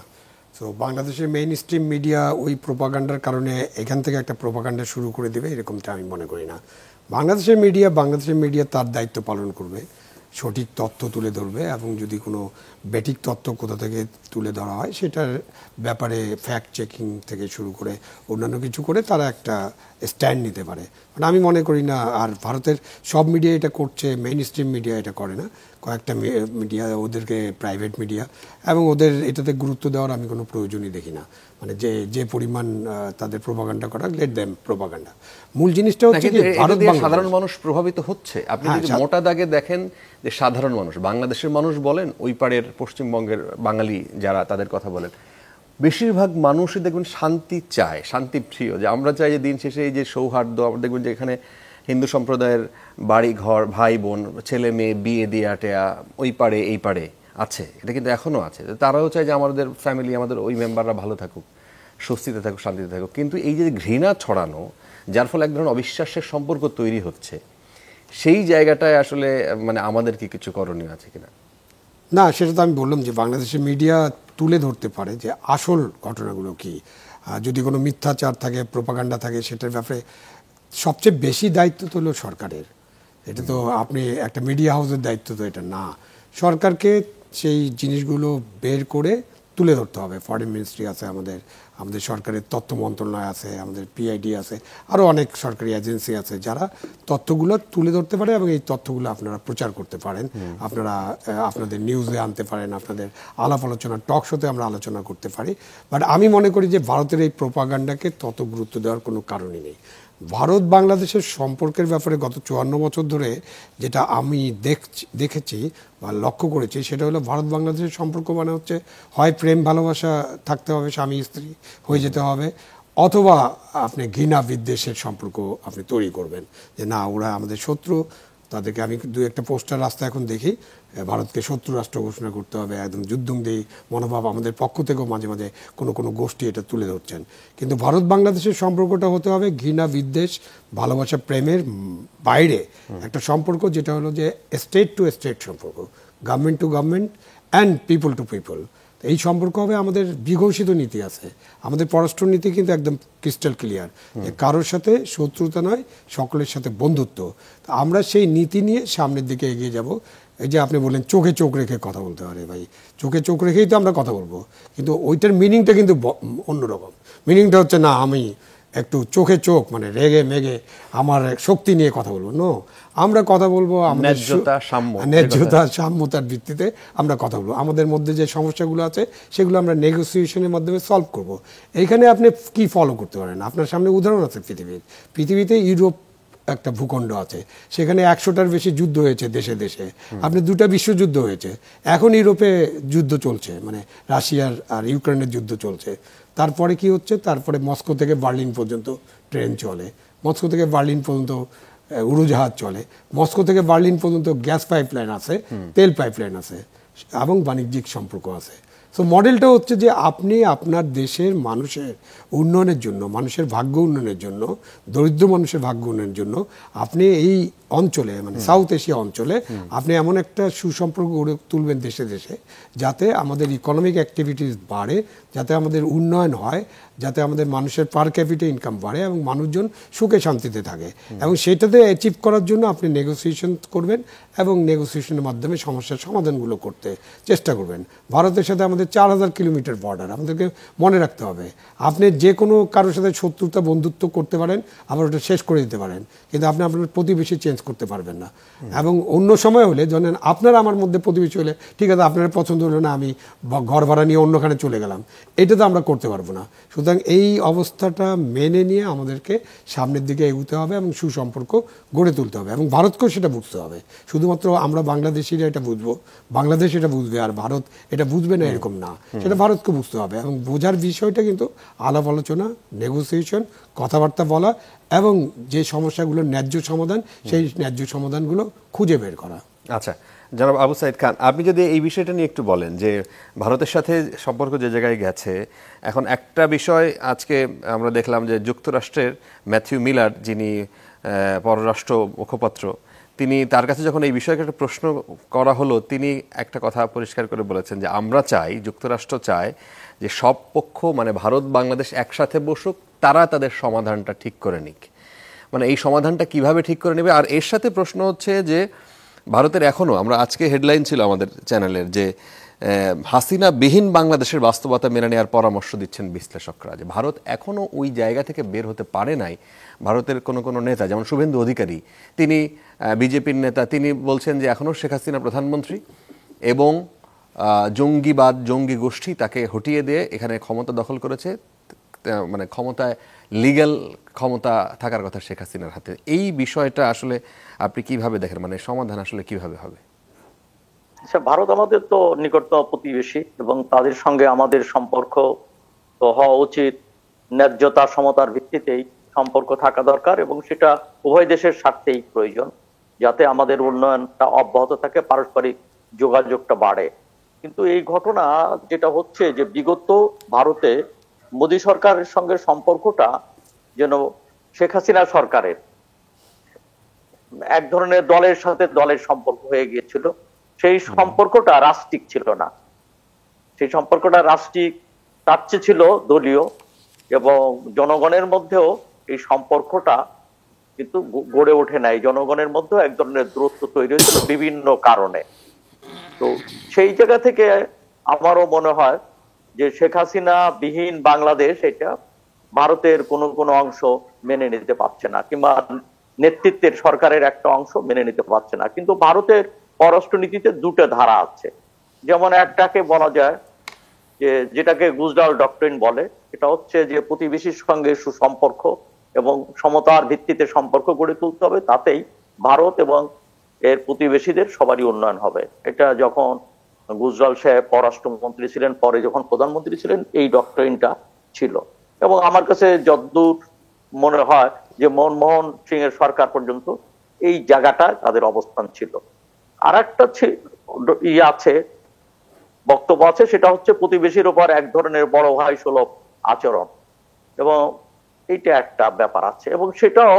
তো বাংলাদেশের মেইন স্ট্রিম মিডিয়া ওই প্রোপাগান্ডার কারণে এখান থেকে একটা প্রোপাগান্ডা শুরু করে দেবে এরকমটা আমি মনে করি না। বাংলাদেশের মিডিয়া তার দায়িত্ব পালন করবে, সঠিক তথ্য তুলে ধরবে, এবং যদি কোনো বেঠিক তথ্য কোথা থেকে তুলে ধরা হয় সেটার ব্যাপারে ফ্যাক্ট চেকিং থেকে শুরু করে অন্যান্য কিছু করে তারা একটা স্ট্যান্ড নিতে পারে। মানে আমি মনে করি না, আর ভারতের সব মিডিয়া এটা করছে, মেইন স্ট্রিম মিডিয়া এটা করে না, কয়েকটা মিডিয়া, ওদেরকে প্রাইভেট মিডিয়া, এবং ওদের এটাতে গুরুত্ব দেওয়ার আমি কোনো প্রয়োজনই দেখি না। মানে যে পরিমাণ তাদের প্রোপাগান্ডা করা, লেট দেম প্রোপাগান্ডা। মূল জিনিসটা হচ্ছে কি ভারত সাধারণ মানুষ প্রভাবিত হচ্ছে। আপনি যদি মোটা দাগে দেখেন যে সাধারণ মানুষ, বাংলাদেশের মানুষ বলেন, ওই পাড়ের পশ্চিমবঙ্গের বাঙালি যারা, তাদের কথা বলেন, বেশিরভাগ মানুষই দেখবেন শান্তি চায়, শান্তিপ্রিয়। যে আমরা চাই যে দিন শেষে এই যে সৌহার্দ্য, আমরা দেখবেন যে এখানে হিন্দু সম্প্রদায়ের বাড়ি ঘর, ভাই বোন, ছেলে মেয়ে, বিয়ে দেয়া টেয়া ওই পাড়ে এই পাড়ে আছে, এটা কিন্তু এখনো আছে। তারাও চায় যে আমাদের ফ্যামিলি, আমাদের ওই মেম্বাররা ভালো থাকুক, স্বস্তিতে থাকুক, শান্তিতে থাকুক। কিন্তু এই যে ঘৃণা ছড়ানো, যার ফলে এক ধরনের অবিশ্বাসের সম্পর্ক তৈরি হচ্ছে, সেই জায়গাটায় আসলে মানে আমাদের কি কিছু করণীয় আছে কিনা? না, সেটা তো আমি বললাম যে বাংলাদেশের মিডিয়া তুলে ধরতে পারে যে আসল ঘটনাগুলো কি। যদি কোনো মিথ্যাচার থাকে, প্রোপাগান্ডা থাকে, সেটার ব্যাপারে সবচেয়ে বেশি দায়িত্ব তো হলো সরকারের। এটা তো আপনি একটা মিডিয়া হাউসের দায়িত্ব তো এটা না। সরকারকে সেই জিনিসগুলো বের করে তুলে ধরতে হবে। ফরেন মিনিস্ট্রি আছে, আমাদের সরকারের তথ্য মন্ত্রণালয় আছে, আমাদের পিআইডি আছে, আরও অনেক সরকারি এজেন্সি আছে যারা তথ্যগুলো তুলে ধরতে পারে, এবং এই তথ্যগুলো আপনারা প্রচার করতে পারেন, আপনারা আপনাদের নিউজে আনতে পারেন, আপনাদের আলাপ আলোচনা, টক শোতে আমরা আলোচনা করতে পারি। বাট আমি মনে করি যে ভারতের এই প্রোপাগান্ডাকে তত গুরুত্ব দেওয়ার কোনো কারণই নেই। ভারত বাংলাদেশের সম্পর্কের ব্যাপারে গত 54 বছর ধরে যেটা আমি দেখেছি বা লক্ষ্য করেছি, সেটা হলো ভারত বাংলাদেশের সম্পর্ক মানে হচ্ছে হয় প্রেম ভালোবাসা থাকতে হবে, স্বামী স্ত্রী হয়ে যেতে হবে, অথবা আপনি ঘৃণা বিদ্বেষের সম্পর্ক আপনি তৈরি করবেন, যে না ওরা আমাদের শত্রু, তাদেরকে আমি দু একটা পোস্টার রাস্তা এখন দেখি, ভারতকে শত্রু রাষ্ট্র ঘোষণা করতে হবে, একদম যুদ্ধংদেহী মনোভাব আমাদের পক্ষ থেকেও মাঝে মাঝে কোনো গোষ্ঠী এটা তুলে ধরছেন। কিন্তু ভারত বাংলাদেশের সম্পর্কটা হতে হবে ঘৃণা বিদ্বেষ ভালোবাসা প্রেমের বাইরে একটা সম্পর্ক, যেটা হলো যে স্টেট টু স্টেট সম্পর্ক, government to government and people to people. এই সম্পর্ক হবে। আমাদের বিঘোষিত নীতি আছে, আমাদের পররাষ্ট্র নীতি কিন্তু একদম ক্রিস্টাল ক্লিয়ার, যে কারোর সাথে শত্রুতা নয়, সকলের সাথে বন্ধুত্ব। আমরা সেই নীতি নিয়ে সামনের দিকে এগিয়ে যাব। এই যে আপনি বললেন চোখে চোখ রেখে কথা বলতে পারে, ভাই চোখে চোখ রেখেই তো আমরা কথা বলবো, কিন্তু ওইটার মিনিংটা কিন্তু অন্যরকম। মিনিংটা হচ্ছে না আমি একটু চোখে চোখ মানে রেগে মেগে আমার শক্তি নিয়ে কথা বলবো, নো, আমরা কথা বলবো ন্যায্যতা সাম্যতার ভিত্তিতে আমরা কথা বলবো। আমাদের মধ্যে যে সমস্যাগুলো আছে সেগুলো আমরা নেগোসিয়েশনের মাধ্যমে সলভ করব। এইখানে আপনি কি ফলো করতে পারেন? আপনার সামনে উদাহরণ আছে পৃথিবীতে ইউরোপ একটা ভূখণ্ড আছে, সেখানে 100টার বেশি যুদ্ধ হয়েছে দেশে দেশে, আপনি 2টা বিশ্বযুদ্ধ হয়েছে, এখন ইউরোপে যুদ্ধ চলছে, মানে রাশিয়ার আর ইউক্রেনের যুদ্ধ চলছে। তারপরে কি হচ্ছে? তারপরে মস্কো থেকে বার্লিন পর্যন্ত ট্রেন চলে, মস্কো থেকে বার্লিন পর্যন্ত উড়োজাহাজ চলে, মস্কো থেকে বার্লিন পর্যন্ত গ্যাস পাইপলাইন আছে, তেল পাইপলাইন আছে, এবং বাণিজ্যিক সম্পর্ক আছে। সো মডেলটা হচ্ছে যে আপনি আপনার দেশের মানুষের উন্নয়নের জন্য, মানুষের ভাগ্য উন্নয়নের জন্য, দরিদ্র মানুষের ভাগ্য উন্নয়নের জন্য আপনি এই অঞ্চলে মানে সাউথ এশিয়া অঞ্চলে আপনি এমন একটা সুসম্পর্ক গড়ে তুলবেন দেশে দেশে, যাতে আমাদের ইকোনমিক অ্যাক্টিভিটিস বাড়ে, যাতে আমাদের উন্নয়ন হয়, যাতে আমাদের মানুষের পার ক্যাপিটা ইনকাম বাড়ে এবং মানুষজন সুখে শান্তিতে থাকে। এবং সেটাতে অ্যাচিভ করার জন্য আপনি নেগোসিয়েশন করবেন এবং নেগোসিয়েশনের মাধ্যমে সমস্যার সমাধানগুলো করতে চেষ্টা করবেন। ভারতের সাথে আমাদের 4000 কিলোমিটার বর্ডার, আমাদেরকে মনে রাখতে হবে। আপনি যে কোনো কারোর সাথে শত্রুতা বন্ধুত্ব করতে পারেন, আবার ওটা শেষ করে দিতে পারেন, কিন্তু আপনি আপনার প্রতিবেশী চেঞ্জ করতে পারবেন না। এবং অন্য সময় হলে ধরেন আপনার আমার মধ্যে প্রতিবেশী হলে ঠিক আছে, আপনার পছন্দ হলো না, আমি ঘর ভাড়া নিয়ে অন্যখানে চলে গেলাম, এটা তো আমরা করতে পারবো না। সুতরাং এই অবস্থাটা মেনে নিয়ে আমাদেরকে সামনের দিকে এগোতে হবে এবং সুসম্পর্ক গড়ে তুলতে হবে, এবং ভারতকেও সেটা বুঝতে হবে। শুধুমাত্র আমরা বাংলাদেশিরা এটা বুঝবো, বাংলাদেশ এটা বুঝবে, আর ভারত এটা বুঝবে না এরকম না, সেটা ভারতকে বুঝতে হবে। এবং বোঝার বিষয়টা কিন্তু আলাপ আলোচনা, নেগোসিয়েশন, কথাবার্তা বলা, এবং যে সমস্যাগুলোর ন্যায্য সমাধান, সেই ন্যায্য সমাধানগুলো খুঁজে বের করা। আচ্ছা, জনাব আবু সাইদ খান, আপনি যদি এই বিষয়টা নিয়ে একটু বলেন যে ভারতের সাথে সম্পর্ক যে জায়গায় গেছে, এখন একটা বিষয় আজকে আমরা দেখলাম যে যুক্তরাষ্ট্রের ম্যাথিউ মিলার, যিনি পররাষ্ট্র মুখপাত্র, তিনি তার কাছে যখন এই বিষয়কে একটা প্রশ্ন করা হলো, তিনি একটা কথা পরিষ্কার করে বলেছেন যে আমরা চাই, যুক্তরাষ্ট্র চায় যে সব পক্ষ মানে ভারত বাংলাদেশ একসাথে বসুক, তারা তাদের সমাধানটা ঠিক করে নিক। মানে এই সমাধানটা কিভাবে ঠিক করে নেবে। আর এর সাথে প্রশ্ন হচ্ছে যে ভারতের এখনও, আমরা আজকে হেডলাইন ছিল আমাদের চ্যানেলের যে হাসিনা বিহীন বাংলাদেশের বাস্তবতা মেনে নেওয়ার পরামর্শ দিচ্ছেন বিশ্লেষকরা, যে ভারত এখনও ওই জায়গা থেকে বের হতে পারে নাই। ভারতের কোনো নেতা যেমন শুভেন্দু অধিকারী, তিনি বিজেপির নেতা, তিনি বলছেন যে এখনও শেখ হাসিনা প্রধানমন্ত্রী এবং জঙ্গিবাদ, জঙ্গি গোষ্ঠী তাকে হটিয়ে দিয়ে এখানে ক্ষমতা দখল করেছে, মানে ক্ষমতায় লিগ্যাল ক্ষমতা থাকার কথা শেখ হাসিনার হাতে। এই বিষয়টা আসলে আপনি কিভাবে দেখেন, মানে সমাধান আসলে কিভাবে হবে? আচ্ছা, ভারত আমাদের তো নিকটতম প্রতিবেশী এবং তাদের সঙ্গে আমাদের সম্পর্ক তো হওয়া উচিত ন্যায্যতা সমতার ভিত্তিতেই সম্পর্ক থাকা দরকার, এবং সেটা উভয় দেশের স্বার্থেই প্রয়োজন, যাতে আমাদের উন্নয়নটা অব্যাহত থাকে, পারস্পরিক যোগাযোগটা বাড়ে। কিন্তু এই ঘটনা যেটা হচ্ছে যে বিগত ভারতে মোদী সরকারের সঙ্গে সম্পর্কটা যেন শেখ হাসিনা সরকারের এক ধরনের দলের সাথে দলের সম্পর্ক হয়ে গিয়েছিল। সেই সম্পর্কটা রাষ্ট্রিক ছিল না, সেই সম্পর্কটা রাষ্ট্রিক তার চেয়ে ছিল দলীয়, এবং জনগণের মধ্যেও এই সম্পর্কটা কিন্তু গড়ে ওঠে নাই। জনগণের মধ্যেও এক ধরনের দূরত্ব তৈরি হয়েছিল বিভিন্ন কারণে। তো সেই জায়গা থেকে আমারও মনে হয় যে শেখ হাসিনা বিহীন বাংলাদেশ এটা ভারতের কোনো অংশ মেনে নিতে পারছে না, কিংবা নেতৃত্বের সরকারের একটা অংশ মেনে নিতে পারছে না। কিন্তু ভারতের পররাষ্ট্রনীতিতে দুটো ধারা আছে। যেমন একটাকে বলা যায় যে যেটাকে গুজরাল ডক্ট্রিন বলে, এটা হচ্ছে যে প্রতিবেশীর সঙ্গে সুসম্পর্ক এবং সমতার ভিত্তিতে সম্পর্ক গড়ে তুলতে হবে, তাতেই ভারত এবং এর প্রতিবেশীদের সবারই উন্নয়ন হবে। এটা যখন গুজরাল সাহেব পররাষ্ট্রমন্ত্রী ছিলেন, পরে যখন প্রধানমন্ত্রী ছিলেন, এই ডক্ট্রিনটা ছিল। এবং আমার কাছে যতদূর মনে হয় যে মনমোহন সিং এর সরকার পর্যন্ত এই জায়গাটা তাদের অবস্থান ছিল। আর একটা আছে, বক্তব্য আছে, সেটা হচ্ছে প্রতিবেশীর উপর এক ধরনের বড় ভাই সুলভ আচরণ, এবং এইটা একটা ব্যাপার আছে। এবং সেটাও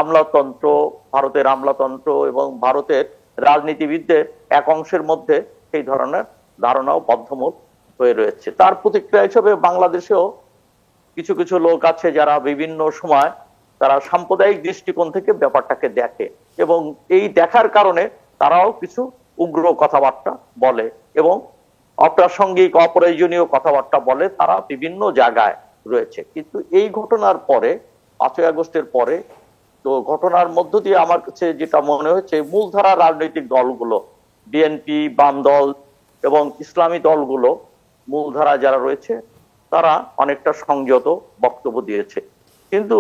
আমলাতন্ত্র, ভারতের আমলাতন্ত্র এবং ভারতের রাজনীতিবিদদের এক অংশের মধ্যে সেই ধরনের ধারণাও বদ্ধমূল হয়ে রয়েছে। তার প্রতিক্রিয়া হিসেবে বাংলাদেশেও কিছু কিছু লোক আছে যারা বিভিন্ন সময় তারা সাম্প্রদায়িক দৃষ্টিকোণ থেকে ব্যাপারটাকে দেখে, এবং এই দেখার কারণে তারাও কিছু উগ্র কথাবার্তা বলে এবং অপ্রাসঙ্গিক অপ্রয়োজনীয় কথাবার্তা বলে, তারা বিভিন্ন জায়গায় রয়েছে। কিন্তু এই ঘটনার পরে, 5ই আগস্টের পরে, তো ঘটনার মধ্য দিয়ে আমার কাছে যেটা মনে হয়েছে, মূলধারা রাজনৈতিক দলগুলো, বিএনপি, বাম দল এবং ইসলামী দলগুলো, মূলধারা যারা রয়েছে, তারা অনেকটা সংযত বক্তব্য দিয়েছে। কিন্তু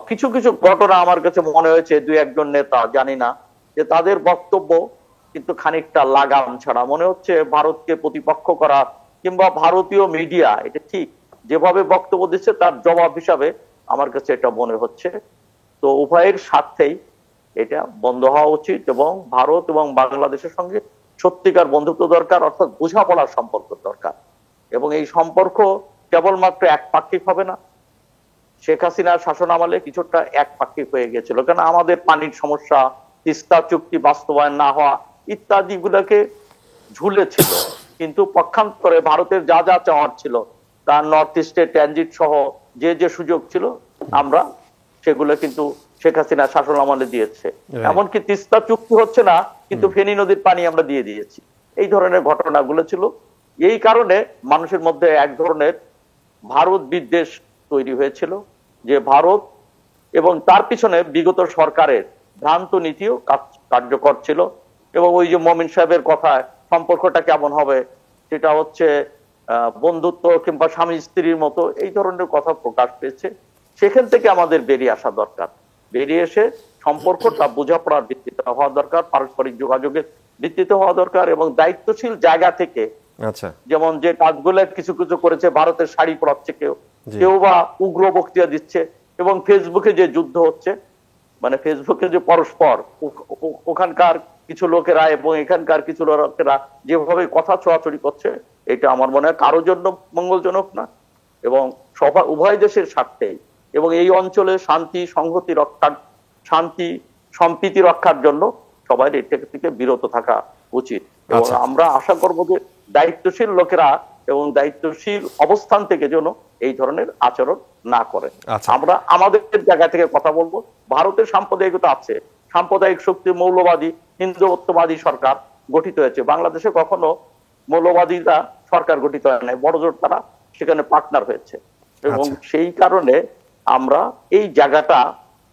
কিছু কিছু ঘটনা আমার কাছে মনে হয়েছে, দুই একজন নেতা, জানি না, যে তাদের বক্তব্য কিন্তু খানিকটা লাগাম ছাড়া। মনে হচ্ছে ভারতকে প্রতিপক্ষ করা, কিংবা ভারতীয় মিডিয়া এটা ঠিক যেভাবে বক্তব্য দিচ্ছে তার জবাব হিসাবে আমার কাছে এটা মনে হচ্ছে। তো উভয়ের স্বার্থেই এটা বন্ধ হওয়া উচিত, এবং ভারত এবং বাংলাদেশের সঙ্গে সত্যিকার বন্ধুত্ব দরকার, অর্থাৎ বোঝাপড়ার সম্পর্ক দরকার। এবং এই সম্পর্ক কেবলমাত্র একপাক্ষিক হবে না। শেখ হাসিনার শাসন আমলে কিছুটা একপাক্ষিক হয়ে গিয়েছিল, কারণ আমাদের পানির সমস্যা, তিস্তা চুক্তি বাস্তবায়ন না হওয়া ইত্যাদি গুলোকে ঝুলেছিল। কিন্তু পক্ষান্তরে ভারতের যা যা চাওয়ার ছিল, তার নর্থ ইস্টে ট্রানজিট সহ যে যে সুযোগ ছিল, আমরা সেগুলো কিন্তু শেখ হাসিনা শাসন আমলে দিয়েছে। এমনকি তিস্তা চুক্তি হচ্ছে না, কিন্তু ফেনী নদীর পানি আমরা দিয়ে দিয়েছি। এই ধরনের ঘটনাগুলো ছিল। এই কারণে মানুষের মধ্যে এক ধরনের ভারত বিদ্বেষ তৈরি হয়েছিল, যে ভারত এবং তার পিছনে বিগত সরকারের ভ্রান্ত নীতিও কার্যকর ছিল। এবং ওই যে মমিন সাহেবের কথায় সম্পর্কটা কেমন হবে, সেটা হচ্ছে বন্ধুত্ব কিংবা স্বামী স্ত্রীর মতো, এই ধরনের কথা প্রকাশ পেয়েছে। সেখান থেকে আমাদের বেরিয়ে আসা দরকার, বেরিয়ে এসে সম্পর্কটা বোঝাপড়ার ভিত্তিতে হওয়া দরকার, পারস্পরিক যোগাযোগের ভিত্তিতে হওয়া দরকার, এবং দায়িত্বশীল জায়গা থেকে। আচ্ছা, যেমন যে কাজগুলো কিছু কিছু করেছে, ভারতের শাড়ি পরাচ্ছে কেউ, কেউ বা উগ্র বক্তৃতা দিচ্ছে, এবং ফেসবুকে যে যুদ্ধ হচ্ছে, মানে ফেসবুকে যে পরস্পর ওখানকার কিছু লোকেরা এবং এখানকার কিছু লোকেরা যেভাবে কথা ছোড়াছড়ি করছে, এটা আমার মনে হয় কারোর জন্য মঙ্গলজনক না, এবং উভয় দেশের স্বার্থেই। এবং এই অঞ্চলে শান্তি সংহতি রক্ষার, শান্তি সম্প্রীতি রক্ষার জন্য সবাই এটা থেকে বিরত থাকা উচিত। এবং আমরা আশা করব যে দায়িত্বশীল লোকেরা এবং দায়িত্বশীল অবস্থান থেকে যেন এই ধরনের আচরণ না করে। আমরা আমাদের জায়গা থেকে কথা বলবো, ভারতের সাম্প্রদায়িকতা আছে, সাম্প্রদায়িক শক্তি, মৌলবাদী হিন্দুত্ববাদী সরকার গঠিত হয়েছে। বাংলাদেশে কখনো মৌলবাদীরা সরকার গঠিত হয় নাই, বড়জোর তারা সেখানে পার্টনার হয়েছে। এবং সেই কারণে আমরা এই জায়গাটা,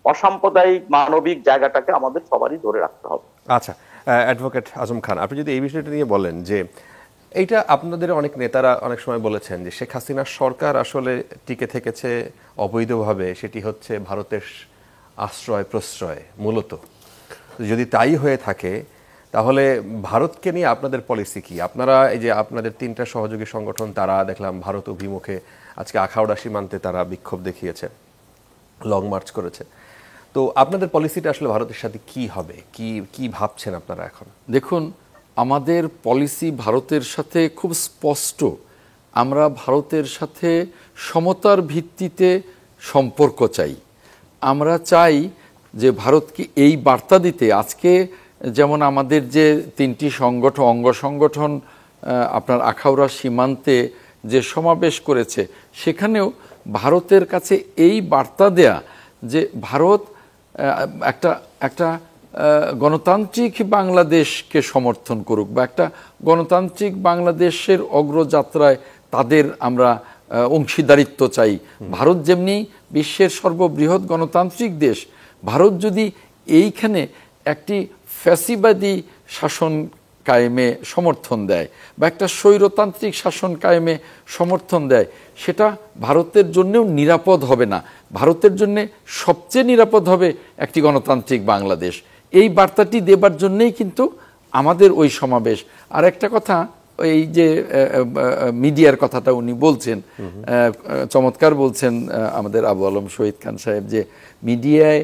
অসাম্প্রদায়িক মানবিক জায়গাটাকে আমাদের সবারই ধরে রাখতে হবে। আচ্ছা, অ্যাডভোকেট আজম খান, আপনি যদি এই বিষয়টা নিয়ে বলেন যে এইটা আপনাদের অনেক নেতারা অনেক সময় বলেছেন যে শেখ হাসিনার সরকার আসলে টিকে থেকেছে অবৈধভাবে, সেটি হচ্ছে ভারতের আশ্রয় প্রশ্রয় মূলত। যদি তাই হয়ে থাকে তাহলে ভারতকে নিয়ে আপনাদের পলিসি কি? আপনারা এই যে আপনাদের 3টা সহযোগী সংগঠন, তারা দেখলাম ভারত অভিমুখে আজকে আখাউড়া সীমান্তে তারা বিক্ষোভ দেখিয়েছে, লং মার্চ করেছে। তো আপনাদের পলিসিটা আসলে ভারতের সাথে কি হবে, কি ভাবছেন আপনারা এখন? দেখুন, আমাদের পলিসি ভারতের সাথে খুব স্পষ্ট। আমরা ভারতের সাথে সমতার ভিত্তিতে সম্পর্ক চাই। আমরা চাই যে ভারতকে এই বার্তা দিতে, আজকে যেমন আমাদের যে 3টি অঙ্গ সংগঠন আপনার আখাউড়া সীমান্তে যে সমাবেশ করেছে, সেখানেও ভারতের কাছে এই বার্তা দেয়া যে ভারত একটা গণতান্ত্রিক বাংলাদেশকে সমর্থন করুক, বা একটা গণতান্ত্রিক বাংলাদেশের অগ্রযাত্রায় তাদের আমরা অংশীদারিত্ব চাই। ভারত যেমনি বিশ্বের সর্ববৃহৎ গণতান্ত্রিক দেশ, ভারত যদি এইখানে একটি ফ্যাসিবাদী শাসন কায়েমে সমর্থন দেয় বা একটা স্বৈরতান্ত্রিক শাসন কায়েমে সমর্থন দেয়, সেটা ভারতের জন্যও নিরাপদ হবে না। ভারতের জন্য সবচেয়ে নিরাপদ হবে একটি গণতান্ত্রিক বাংলাদেশ। এই বার্তাটি দেবার জন্যই কিন্তু আমাদের ওই সমাবেশ। আর একটা কথা, এই যে মিডিয়ার কথাটা উনি বলছেন, চমৎকার বলছেন আমাদের আবু আলম শহীদ খান সাহেব, যে মিডিয়ায়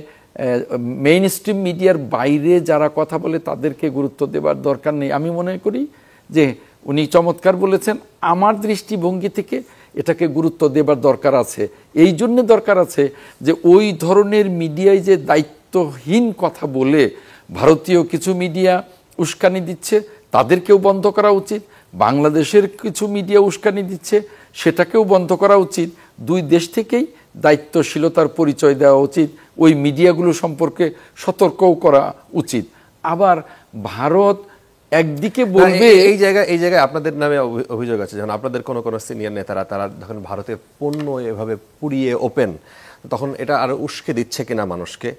মেইন স্ট্রিম মিডিয়ার বাইরে যারা কথা বলে তাদেরকে গুরুত্ব দেবার দরকার নেই। আমি মনে করি যে উনি চমৎকার বলেছেন, আমার দৃষ্টিভঙ্গি থেকে এটাকে গুরুত্ব দেবার দরকার আছে। এই জন্য দরকার আছে যে ওই ধরনের মিডিয়ায় যে দায়িত্বহীন কথা বলে ভারতীয় কিছু মিডিয়া উস্কানি দিচ্ছে, তাদেরকেও বন্ধ করা উচিত। বাংলাদেশের কিছু মিডিয়া উস্কানি দিচ্ছে, সেটাকেও বন্ধ করা উচিত। দুই দেশ থেকেই দায়িত্বশীলতার পরিচয় দেওয়া উচিত। ওই মিডিয়াগুলো সম্পর্কে সতর্কও করা উচিত। আবার ভারত একদিকে বলবে, এই জায়গায় আপনাদের নামে অভিযোগ আছে, যখন আপনাদের কোনো সিনিয়র নেতারা তারা যখন ভারতের পণ্য এভাবে পুড়িয়ে ওপেন, তখন এটা আরো উস্কে দিচ্ছে কিনা মানুষকে।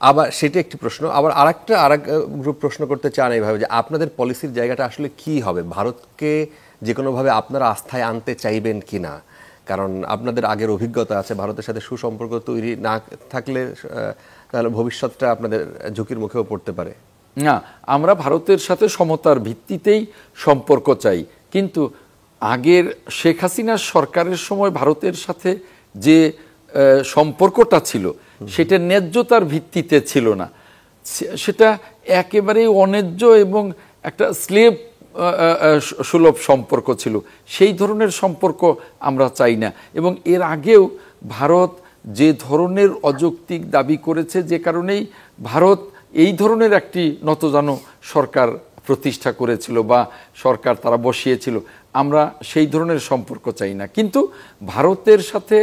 আবার সেটা একটি প্রশ্ন। আবার আরেক গ্রুপ প্রশ্ন করতে চান এইভাবে যে আপনাদের পলিসির জায়গাটা আসলে কি হবে, ভারতকে যে কোনোভাবে আপনারা আস্থায় আনতে চাইবেন কিনা? কারণ আপনাদের আগের অভিজ্ঞতা আছে, ভারতের সাথে সুসম্পর্ক তৈরি না থাকলে তাহলে ভবিষ্যৎটা আপনাদের ঝুঁকির মুখেও পড়তে পারে। না, আমরা ভারতের সাথে সমতার ভিত্তিতেই সম্পর্ক চাই, কিন্তু আগের শেখ হাসিনার সরকারের সময় ভারতের সাথে যে সম্পর্কটা ছিল সেটা ন্যায্যতার ভিত্তিতে ছিল না। সেটা একেবারেই অন্যায্য এবং একটা স্লেভ সুলভ সম্পর্ক ছিল। সেই ধরনের সম্পর্ক আমরা চাই না। এবং এর আগেও ভারত যে ধরনের অযৌক্তিক দাবি করেছে, যে কারণেই ভারত এই ধরনের একটি নতজানু সরকার প্রতিষ্ঠা করেছিল বা সরকার তারা বসিয়েছিল, আমরা সেই ধরনের সম্পর্ক চাই না। কিন্তু ভারতের সাথে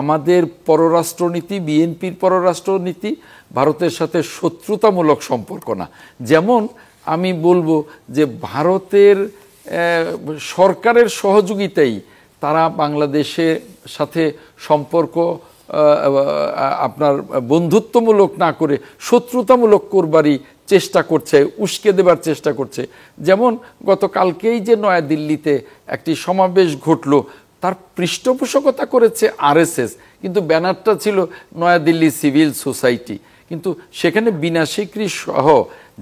আমাদের পররাষ্ট্রনীতি, বিএনপির পররাষ্ট্রনীতি ভারতের সাথে শত্রুতামূলক সম্পর্ক না। যেমন আমি বলবো যে ভারতের সরকারের সহযোগিতাই তারা বাংলাদেশের সাথে সম্পর্ক আপনার বন্ধুত্বমূলক না করে শত্রুতামূলক করবারই চেষ্টা করছে, উস্কে দেবার চেষ্টা করছে। যেমন গতকালকেই যে নয়াদিল্লিতে একটি সমাবেশ ঘটলো, তার পৃষ্ঠপোষকতা করেছে আরএসএস, কিন্তু ব্যানারটা ছিল নয়াদিল্লি সিভিল সোসাইটি। কিন্তু সেখানে বিনা সিকরি সহ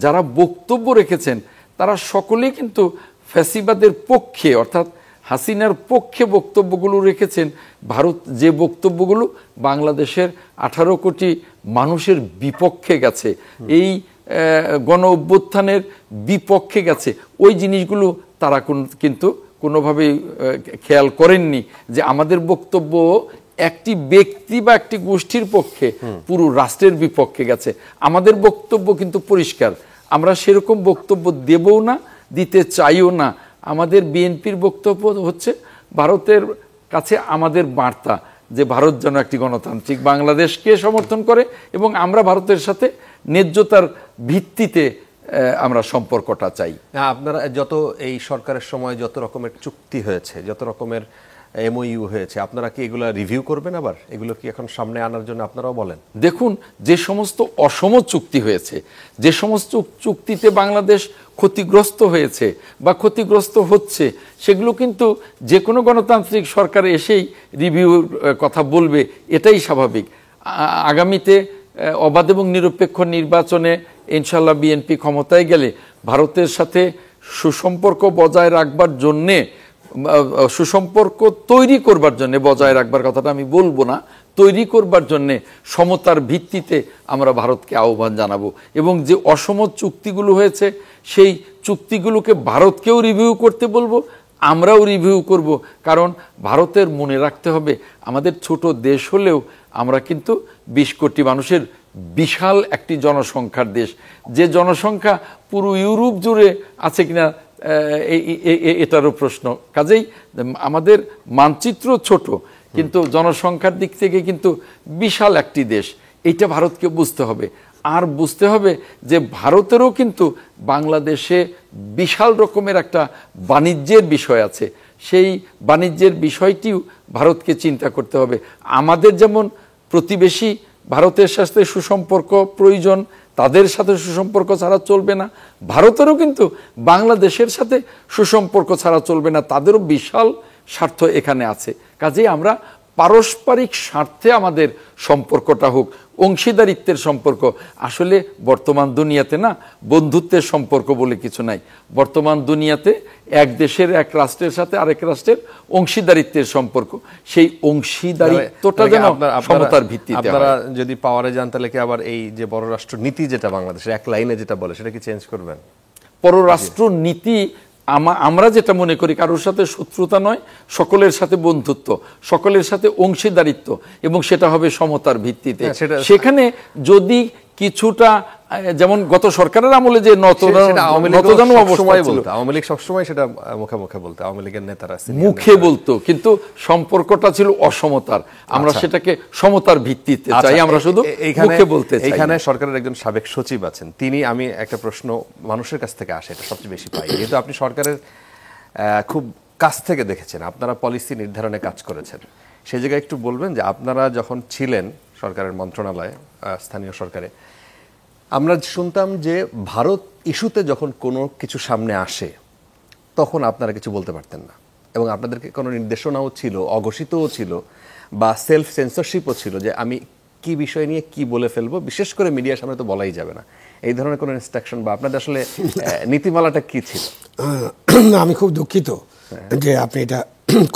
যারা বক্তব্য রেখেছেন তারা সকলেই কিন্তু ফ্যাসিবাদের পক্ষে, অর্থাৎ হাসিনার পক্ষে বক্তব্যগুলো রেখেছেন। ভারত যে বক্তব্যগুলো বাংলাদেশের 18 কোটি মানুষের বিপক্ষে গেছে, এই গণ অভ্যুত্থানের বিপক্ষে গেছে, ওই জিনিসগুলো তারা কিন্তু কোনোভাবেই খেয়াল করেননি যে আমাদের বক্তব্য একটি ব্যক্তি বা একটি গোষ্ঠীর পক্ষে পুরো রাষ্ট্রের বিপক্ষে গেছে। আমাদের বক্তব্য কিন্তু পরিষ্কার, আমরা সেরকম বক্তব্য দেবও না, দিতে চাইও না। আমাদের বিএনপির বক্তব্য হচ্ছে ভারতের কাছে আমাদের বার্তা যে ভারত যেন একটি গণতান্ত্রিক বাংলাদেশকে সমর্থন করে এবং আমরা ভারতের সাথে ন্যায্যতার ভিত্তিতে আমরা সম্পর্কটা চাই। আপনারা যত এই সরকারের সময় যত রকমের চুক্তি হয়েছে, যত রকমের এমওইউ হয়েছে, আপনারা কি এগুলো রিভিউ করবেন? আবার এগুলো কি এখন সামনে আনার জন্য আপনারাও বলেন? দেখুন, যে সমস্ত অসম চুক্তি হয়েছে, যে সমস্ত চুক্তিতে বাংলাদেশ ক্ষতিগ্রস্ত হয়েছে বা ক্ষতিগ্রস্ত হচ্ছে, সেগুলো কিন্তু যে কোনো গণতান্ত্রিক সরকার এসেই রিভিউর কথা বলবে, এটাই স্বাভাবিক। আগামীতে অবাধ এবং নিরপেক্ষ নির্বাচনে ইনশাল্লাহ বিএনপি ক্ষমতায় গেলে ভারতের সাথে সুসম্পর্ক বজায় রাখবার জন্যে, সুসম্পর্ক তৈরি করবার জন্য, বজায় রাখবার কথাটা আমি বলবো না, তৈরি করবার জন্য সমতার ভিত্তিতে আমরা ভারতকে আহ্বান জানাবো। এবং যে অসম চুক্তিগুলো হয়েছে সেই চুক্তিগুলোকে ভারতকেও রিভিউ করতে বলবো, আমরাও রিভিউ করব। কারণ ভারতের মনে রাখতে হবে, আমাদের ছোট দেশ হলেও আমরা কিন্তু 20 কোটি মানুষের বিশাল একটি জনসংখ্যার দেশ। যে জনসংখ্যা পুরো ইউরোপ জুড়ে আছে কিনা এটারও প্রশ্ন। কাজেই আমাদের মানচিত্র ছোট, কিন্তু জনসংখ্যার দিক থেকে কিন্তু বিশাল একটি দেশ। এইটা ভারতকে বুঝতে হবে। আর বুঝতে হবে যে ভারতেরও কিন্তু বাংলাদেশে বিশাল রকমের একটা বাণিজ্যের বিষয় আছে। সেই বাণিজ্যের বিষয়টিও ভারতকে চিন্তা করতে হবে। আমাদের যেমন প্রতিবেশী ভারতের সাথে সুসম্পর্ক প্রয়োজন, তাদের সাথে সুসম্পর্ক ছাড়া চলবে না। ভারতেরও কিন্তু বাংলাদেশের সাথে সুসম্পর্ক ছাড়া চলবে না, তাদেরও বিশাল স্বার্থ এখানে আছে। কাজেই আমরা পারস্পরিক স্বার্থে আমাদের সম্পর্কটা হোক, অংশীদারিত্বের সম্পর্ক। আসলে বর্তমান দুনিয়াতে না বন্ধুত্বের সম্পর্ক বলে কিছু নাই। বর্তমান দুনিয়াতে এক দেশের, এক রাষ্ট্রের সাথে আরেক রাষ্ট্রের অংশীদারিত্বের সম্পর্ক। সেই অংশীদারিত্বটা যেন সমতার ভিত্তিতে। আপনারা যদি পাওয়ারে যান তাহলে কি আবার এই যে পররাষ্ট্র নীতি যেটা বাংলাদেশের এক লাইনে যেটা বলে সেটা কি চেঞ্জ করবেন? পররাষ্ট্র নীতি আমরা যেটা মনে করি, কারোর সাথে শত্রুতা নয়, সকলের সাথে বন্ধুত্ব, সকলের সাথে অংশীদারিত্ব, এবং সেটা হবে সমতার ভিত্তিতে। সেখানে যদি কিছুটা, যেমন গত সরকারের আমলে যে আওয়ামী লীগ সবসময় সেটা মুখে মুখে বলতো, আওয়ামী লীগের নেতারা মুখে বলতো, কিন্তু সম্পর্কটা ছিল অসমতার। আমরা সেটাকে সমতার ভিত্তিতে চাই, আমরা শুধু মুখে বলতে চাই। এখানে সরকারের একজন সাবেক সচিব আছেন, তিনি, আমি একটা প্রশ্ন মানুষের কাছ থেকে আসে, এটা সবচেয়ে বেশি পাই, যেহেতু আপনি সরকারের খুব কাছ থেকে দেখেছেন, আপনারা পলিসি নির্ধারণে কাজ করেছেন, সেই জায়গায় একটু বলবেন যে আপনারা যখন ছিলেন সরকারের মন্ত্রণালয়ে, স্থানীয় সরকারে, আমরা শুনতাম যে ভারত ইস্যুতে যখন কোনো কিছু সামনে আসে তখন আপনারা কিছু বলতে পারতেন না, এবং আপনাদেরকে কোনো নির্দেশনাও ছিল, অঘোষিতও ছিল, বা সেলফ সেন্সরশিপও ছিল যে আমি কি বিষয় নিয়ে কি বলে ফেলবো, বিশেষ করে মিডিয়ার সামনে তো বলাই যাবে না, এই ধরনের কোনো ইনস্ট্রাকশন বা আপনাদের আসলে নীতিমালাটা কি ছিল? আমি খুব দুঃখিত যে আপনি এটা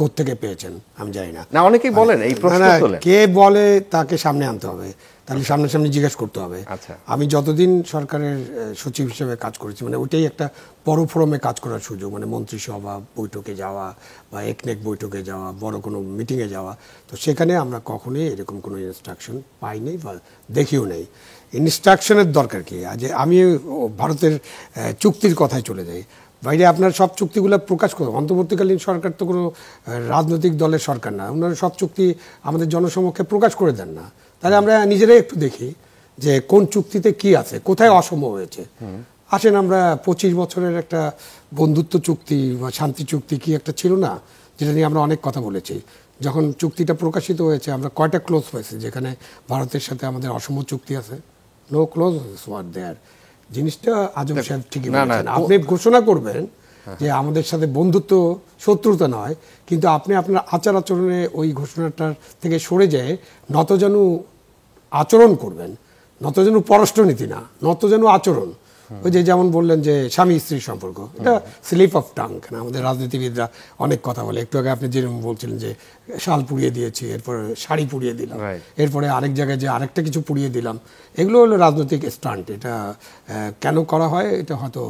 কোত্থেকে পেয়েছেন, আমি জানি না। না, অনেকেই বলেন এই প্রশ্ন তোলে, কে বলে তাকে সামনে আনতে হবে, তাহলে সামনাসামনি জিজ্ঞেস করতে হবে। আমি যতদিন সরকারের সচিব হিসেবে কাজ করেছি, মানে ওইটাই একটা বড় ফোরামে কাজ করার সুযোগ, মানে মন্ত্রিসভা বৈঠকে যাওয়া বা একনেক বৈঠকে যাওয়া, বড় কোনো মিটিংয়ে যাওয়া, তো সেখানে আমরা কখনোই এরকম কোনো ইনস্ট্রাকশন পাইনি বা দেখিও নেই। ইনস্ট্রাকশনের দরকার কি? আজ আমি ভারতের চুক্তির কথায় চলে যাই, বাইরে আপনার সব চুক্তিগুলো প্রকাশ করে, অন্তর্বর্তীকালীন সরকার তো কোনো রাজনৈতিক দলের সরকার না, ওনারা সব চুক্তি আমাদের জনসমক্ষে প্রকাশ করে দেন না। তাহলে আমরা নিজেরাই একটু দেখি যে কোন চুক্তিতে কি আছে, কোথায় অসম হয়েছে। আসেন, আমরা 25 বছরের একটা বন্ধুত্ব চুক্তি বা শান্তি চুক্তি কি একটা ছিল না, যেটা নিয়ে আমরা অনেক কথা বলেছি। যখন চুক্তিটা প্রকাশিত হয়েছে, আমরা কয়টা ক্লোজ হয়েছে যেখানে ভারতের সাথে আমাদের অসম চুক্তি আছে? নো ক্লোজ ওয়ার দেয়ার। জিনিসটা আজম সাহেব ঠিকই বলেছেন। আপনি ঘোষণা করবেন যে আমাদের সাথে বন্ধুত্ব, শত্রুতা নয়, কিন্তু আপনি আপনার আচার আচরণে ওই ঘোষণাটার থেকে সরে যায় নতজানু আচরণ করবেন। নতজানু পররাষ্ট্রনীতি না, নতজানু আচরণ। ওই যে যেমন বললেন যে স্বামী স্ত্রীর সম্পর্ক, এটা স্লিপ অফ টাং। আমাদের রাজনীতিবিদরা অনেক কথা বলে। একটু আগে আপনি যেরকম বলছিলেন যে শাল পুড়িয়ে দিয়েছি, এরপরে শাড়ি পুড়িয়ে দিলাম, এরপরে আরেক জায়গায় যে আরেকটা কিছু পুড়িয়ে দিলাম, এগুলো হলো রাজনৈতিক স্টান্ট। এটা কেন করা হয় এটা হয়তো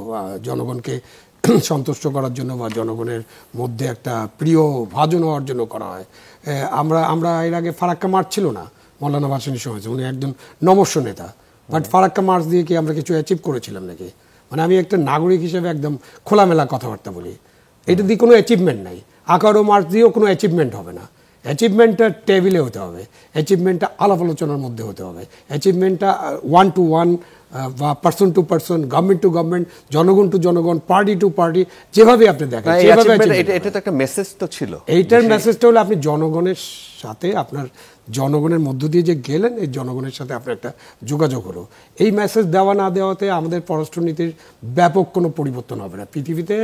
জনগণকে সন্তুষ্ট করার জন্য বা জনগণের মধ্যে একটা প্রিয় ভাজন হওয়ার জন্য করা হয়। আমরা এর আগে ফারাক্কা মার্চ ছিল না মৌলানা ভাসানীর সময়, উনি একজন নমস্য নেতা, বাট ফারাক্কা মার্চ দিয়ে কি আমরা কিছু অ্যাচিভ করেছিলাম নাকি? মানে আমি একটা নাগরিক হিসেবে একদম খোলামেলা কথাবার্তা বলি, এটা দিয়ে কোনো অ্যাচিভমেন্ট নাই। আকারও মার্চ দিয়েও কোনো অ্যাচিভমেন্ট হবে না। অ্যাচিভমেন্টটা টেবিলে হতে হবে, অ্যাচিভমেন্টটা আলাপ আলোচনার মধ্যে হতে হবে, অ্যাচিভমেন্টটা 1 to 1 বা person to person, government to government, জনগণ টু জনগণ, পার্টি টু পার্টি, যেভাবে আপনি দেখেন এটা তো একটা মেসেজ তো ছিল। এইটার মেসেজটা হলো আপনি জনগণের সাথে, আপনার জনগণের মধ্য দিয়ে যে গেলেন, এই জনগণের সাথে আপনার একটা যোগাযোগ হলো। এই মেসেজ দেওয়া না দেওয়াতে আমাদের পররাষ্ট্রনীতির ব্যাপক কোনো পরিবর্তন হবে না। পৃথিবীতে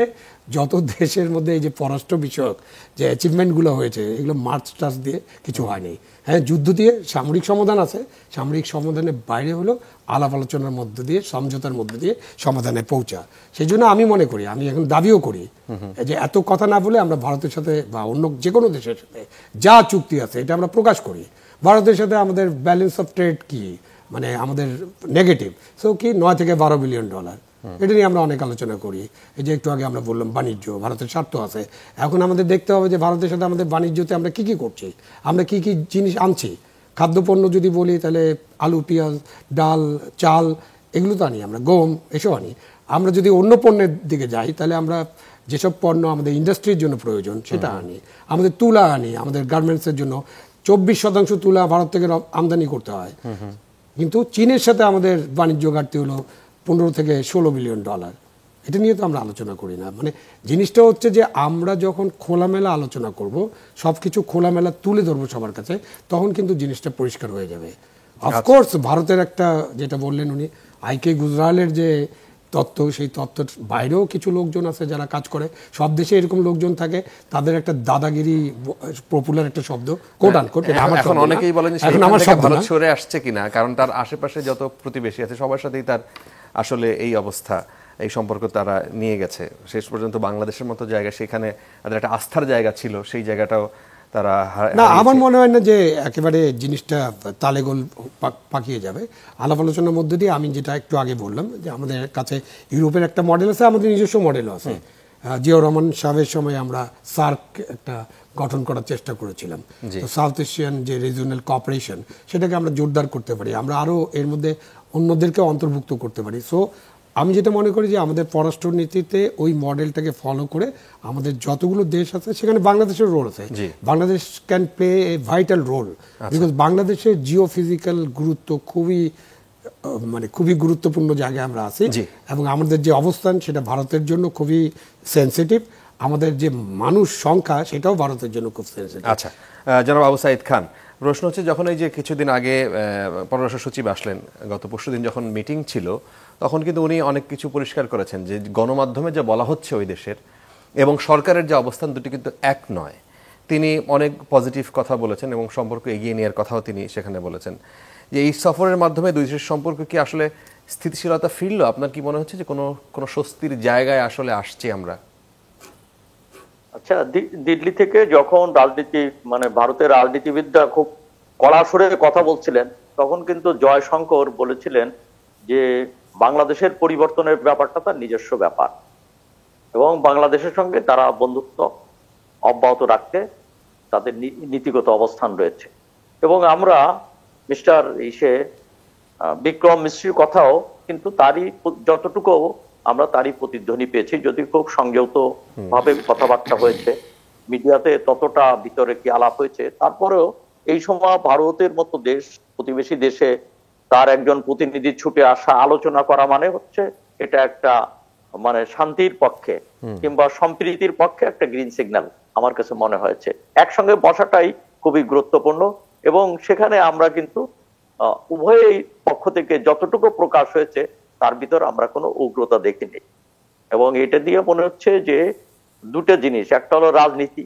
যত দেশের মধ্যে এই যে পররাষ্ট্র বিষয়ক যে অ্যাচিভমেন্টগুলো হয়েছে, এগুলো মার্চ টাচ দিয়ে কিছু হয়নি। হ্যাঁ, যুদ্ধ দিয়ে সামরিক সমাধান আছে, সামরিক সমাধানের বাইরে হলো আলাপ আলোচনার মধ্য দিয়ে, সমঝোতার মধ্য দিয়ে সমাধানে পৌঁছা। সেই জন্য আমি মনে করি, আমি এখন দাবিও করি যে এত কথা না বলে আমরা ভারতের সাথে বা অন্য যে কোনো দেশের সাথে যা চুক্তি আছে এটা আমরা প্রকাশ করি। ভারতের সাথে আমাদের ব্যালেন্স অফ ট্রেড কি, মানে আমাদের নেগেটিভ, সো কি 9 থেকে 12 বিলিয়ন ডলার, এটা নিয়ে আমরা অনেক আলোচনা করি। এই যে একটু আগে আমরা বললাম বাণিজ্য, ভারতের স্বার্থ আছে। এখন আমাদের দেখতে হবে যে ভারতের সাথে আমাদের বাণিজ্যতে আমরা কি কি করছি, আমরা কি কি জিনিস আনছি। খাদ্যপণ্য যদি বলি তাহলে আলু, পেঁয়াজ, ডাল, চাল, এগুলো তো আনি আমরা, গম, এসব আনি। আমরা যদি অন্য পণ্যের দিকে যাই তাহলে আমরা যেসব পণ্য আমাদের ইন্ডাস্ট্রির জন্য প্রয়োজন সেটা আনি। আমাদের তুলা আনি, আমাদের গার্মেন্টসের জন্য 24% তুলা ভারত থেকে আমদানি করতে হয়। কিন্তু চীনের সাথে আমাদের বাণিজ্য ঘাটতি হলো 15 থেকে 16 বিলিয়ন ডলার। এটা নিয়ে তো আমরা আলোচনা করি না। মানে জিনিসটা হচ্ছে যে আমরা যখন খোলামেলা আলোচনা করব, সব কিছু খোলামেলা তুলে ধরবো সবার কাছে, তখন কিন্তু জিনিসটা পরিষ্কার হয়ে যাবে। অফকোর্স ভারতের একটা, যেটা বললেন উনি, আইকে গুজরালের যে তত্ত্ব, সেই তত্ত্বের বাইরেও কিছু লোকজন আছে যারা কাজ করে। সব দেশে এরকম লোকজন থাকে, তাদের একটা দাদাগিরি পপুলার একটা শব্দ, কোট আনকোট, এখন অনেকেই বলেন যে এখন আমার সেখান থেকে ভারত সরে আসছে কিনা, কারণ তার আশেপাশে যত প্রতিবেশী আছে সবার সাথেই তার আসলে এই অবস্থা, এই সম্পর্ক তারা নিয়ে গেছে শেষ পর্যন্ত। বাংলাদেশের মতো জায়গা, সেখানে তাদের একটা আস্থার জায়গা ছিল, সেই জায়গাটাও তারা না, আমার মনে হয় না যে একেবারে জিনিসটা তালেগোল পাকিয়ে যাবে। আলাপ আলোচনার মধ্য দিয়ে, আমি যেটা একটু আগে বললাম যে আমাদের কাছে ইউরোপের একটা মডেল আছে, আমাদের নিজস্ব মডেলও আছে। জিয়াউর রহমান সাহেবের সময় আমরা সার্ক একটা গঠন করার চেষ্টা করেছিলাম। তো সাউথ এশিয়ান যে রিজিওনাল কোঅপারেশন, সেটাকে আমরা জোরদার করতে পারি, আমরা আরও এর মধ্যে অন্যদেরকে অন্তর্ভুক্ত করতে পারি। সো আমি যেটা মনে করি যে আমাদের পররাষ্ট্রনীতিতে ওই মডেলটাকে ফলো করে আমাদের যতগুলো দেশ আছে সেখানে বাংলাদেশের রোল আছে। Bangladesh can play a vital role, because বাংলাদেশের জিওফিজিক্যাল গুরুত্ব খুবই গুরুত্বপূর্ণ জায়গায় আমরা আছি, এবং আমাদের যে অবস্থান সেটা ভারতের জন্য খুবই সেন্সিটিভ। আমাদের যে মানুষ সংখ্যা সেটাও ভারতের জন্য খুব সেন্সিটিভ। আচ্ছা, জনাব আবু সাঈদ খান, প্রশ্ন হচ্ছে যখন এই যে কিছুদিন আগে পররাষ্ট্র সচিব আসলেন, গত পরশুদিন যখন মিটিং ছিল, তখন কিন্তু উনি অনেক কিছু পরিষ্কার করেছেন যে গণমাধ্যমে যা বলা হচ্ছে ওই দেশের এবং সরকারের যে অবস্থান, দুটি কিন্তু এক নয়। তিনি অনেক পজিটিভ কথা বলেছেন এবং সম্পর্ক এগিয়ে নেওয়ার কথাও তিনি সেখানে বলেছেন। যে এই সফরের মাধ্যমে দুই দেশের সম্পর্ক কি আসলে স্থিতিশীলতা ফিরল? আপনার কি মনে হচ্ছে যে কোনো স্বস্তির জায়গায় আসলে আসছি আমরা? আচ্ছা, দিল্লি থেকে যখন ভারতের রাজনীতিবিদরা খুব কড়া সুরে কথা বলছিলেন, তখন কিন্তু জয়শঙ্কর বলেছিলেন যে বাংলাদেশের পরিবর্তনের ব্যাপারটা তার নিজস্ব ব্যাপার এবং বাংলাদেশের সঙ্গে তারা বন্ধুত্ব অব্যাহত রাখতে তাদের নীতিগত অবস্থান রয়েছে। এবং আমরা মিস্টার বিক্রম মিশ্রির কথাও কিন্তু যতটুকু আমরা তারই প্রতিধ্বনি পেয়েছি, যদি খুব সংযত ভাবে কথাবার্তা হয়েছে, মিডিয়াতে ততটা ভিতরে কি আলাপ হয়েছে, তারপরেও এই সময় ভারতের মতো দেশ, প্রতিবেশী দেশে তার একজন প্রতিনিধি ছুটে আসা, আলোচনা করা মানে হচ্ছে এটা একটা শান্তির পক্ষে কিংবা সম্প্রীতির পক্ষে একটা গ্রিন সিগন্যাল আমার কাছে মনে হয়েছে। একসঙ্গে বসাটাই খুবই গুরুত্বপূর্ণ এবং সেখানে আমরা কিন্তু উভয়ের পক্ষ থেকে যতটুকু প্রকাশ হয়েছে তার ভিতর আমরা কোনো উগ্রতা দেখিনি। এবং এটা দিয়ে মনে হচ্ছে যে দুটো জিনিস, একটা হলো রাজনীতি,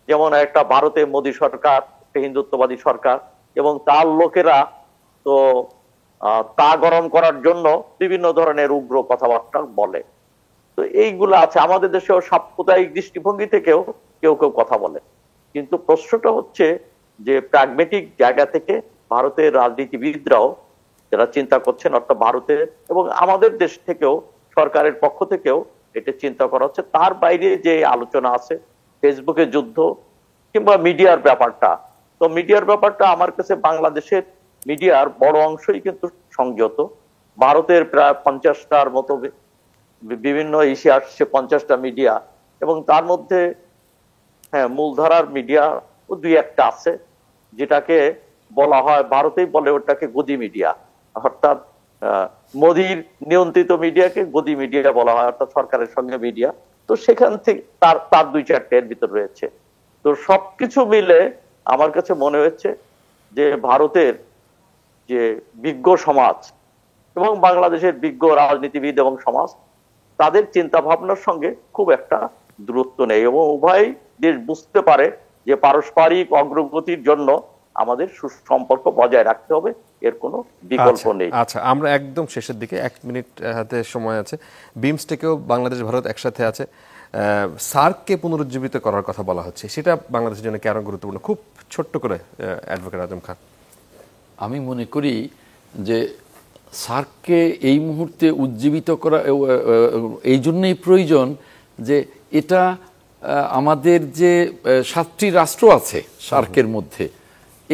যেমন একটা ভারতে মোদী সরকার, হিন্দুত্ববাদী সরকার, এবং তার লোকেরা তো তা গরম করার জন্য বিভিন্ন ধরনের উগ্র কথাবার্তা বলে। তো এইগুলো আছে, আমাদের দেশেও সাম্প্রদায়িক দৃষ্টিভঙ্গি থেকেও কেউ কেউ কথা বলে। কিন্তু প্রশ্নটা হচ্ছে যে প্র্যাগমেটিক জায়গা থেকে ভারতের রাজনীতিবিদরাও যারা চিন্তা করছেন, অর্থাৎ ভারতের এবং আমাদের দেশ থেকেও, সরকারের পক্ষ থেকেও এটা চিন্তা করা হচ্ছে। তার বাইরে যে আলোচনা আছে ফেসবুকে যুদ্ধ কিংবা মিডিয়ার ব্যাপারটা, তো মিডিয়ার ব্যাপারটা আমার কাছে বাংলাদেশের মিডিয়ার বড় অংশই কিন্তু সংযত। ভারতের প্রায় 50টার মতো বিভিন্ন ইস্যু আসছে, 50টা মিডিয়া, এবং তার মধ্যে হ্যাঁ মূলধারার মিডিয়া ও দুই একটা আছে যেটাকে বলা হয়, ভারতেই বলে ওটাকে গদি মিডিয়া, অর্থাৎ মোদির নিয়ন্ত্রিত মিডিয়াকে গদি মিডিয়া বলা হয়, অর্থাৎ সরকারের সঙ্গে মিডিয়া। তো সেখান থেকে তার দুই চারটে এর ভিতর রয়েছে। তো সবকিছু মিলে আমার কাছে মনে হচ্ছে যে ভারতের যে বিজ্ঞ সমাজ এবং বাংলাদেশের বিজ্ঞ রাজনীতিবিদ এবং সমাজ, তাদের চিন্তা ভাবনার সঙ্গে খুব একটা দূরত্ব নেই, এবং উভয় দেশ বুঝতে পারে যে পারস্পরিক অগ্রগতির জন্য আমাদের সুসম্পর্ক বজায় রাখতে হবে, এর কোনো বিকল্প নেই। আচ্ছা, আমরা একদম শেষের দিকে, 1 মিনিট হাতে সময় আছে। বিমস্টেকেও বাংলাদেশ ভারত একসাথে আছে, সার্ককে পুনরুজ্জীবিত করার কথা বলা হচ্ছে, সেটা বাংলাদেশের জন্য কেন গুরুত্বপূর্ণ? খুব ছোট্ট করে অ্যাডভোকেট আজম খান। আমি মনে করি যে সার্ককে এই মুহূর্তে উজ্জীবিত করা এই জন্যই প্রয়োজন যে এটা আমাদের যে 7টি রাষ্ট্র আছে সার্কের মধ্যে,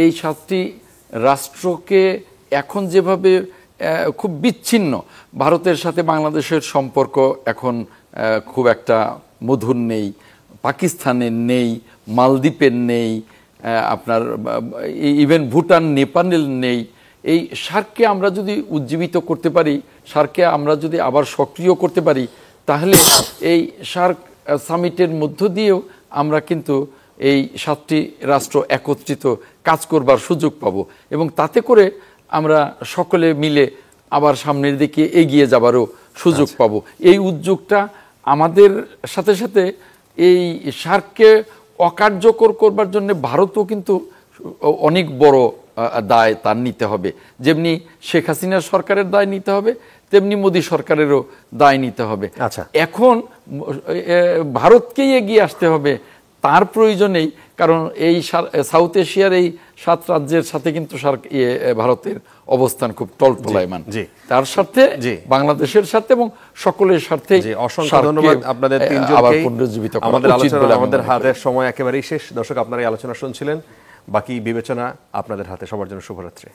এই 7টি রাষ্ট্রকে এখন যেভাবে খুব বিচ্ছিন্ন, ভারতের সাথে বাংলাদেশের সম্পর্ক এখন খুব একটা মধুর নেই, পাকিস্তানের নেই, মালদ্বীপের নেই, আপনার ইভেন ভুটান নেপালের নেই। এই সার্ককে আমরা যদি উজ্জীবিত করতে পারি, সার্ককে আমরা যদি আবার সক্রিয় করতে পারি, তাহলে এই সার্ক সামিটের মধ্য দিয়েও আমরা কিন্তু এই 7টি রাষ্ট্র একত্রিত কাজ করবার সুযোগ পাব, এবং তাতে করে আমরা সকলে মিলে আবার সামনের দিকে এগিয়ে যাবারও সুযোগ পাব। এই উদ্যোগটা আমাদের সাথে সাথে এই সার্ককে অকার্যকর করবার জন্য ভারতও কিন্তু অনেক বড় দায় তার নিতে হবে। যেমনি শেখ হাসিনার সরকারের দায় নিতে হবে, তেমনি মোদী সরকারেরও দায় নিতে হবে। আচ্ছা, এখন ভারতকেই এগিয়ে আসতে হবে তার প্রয়োজনেই, কারণ এই সাউথ এশিয়ার এই 7 রাজ্যের সাথে কিন্তু ভারতের অবস্থান খুব টলটলায়মান, তার সাথে বাংলাদেশের সাথে এবং সকলের সাথে। অসংখ্য ধন্যবাদ আপনাদের তিনজনকে। আমাদের হাতের সময় একেবারেই শেষ। দর্শক, আপনারা এই আলোচনা শুনছিলেন, বাকি বিবেচনা আপনাদের হাতে। সবার জন্য শুভরাত্রি।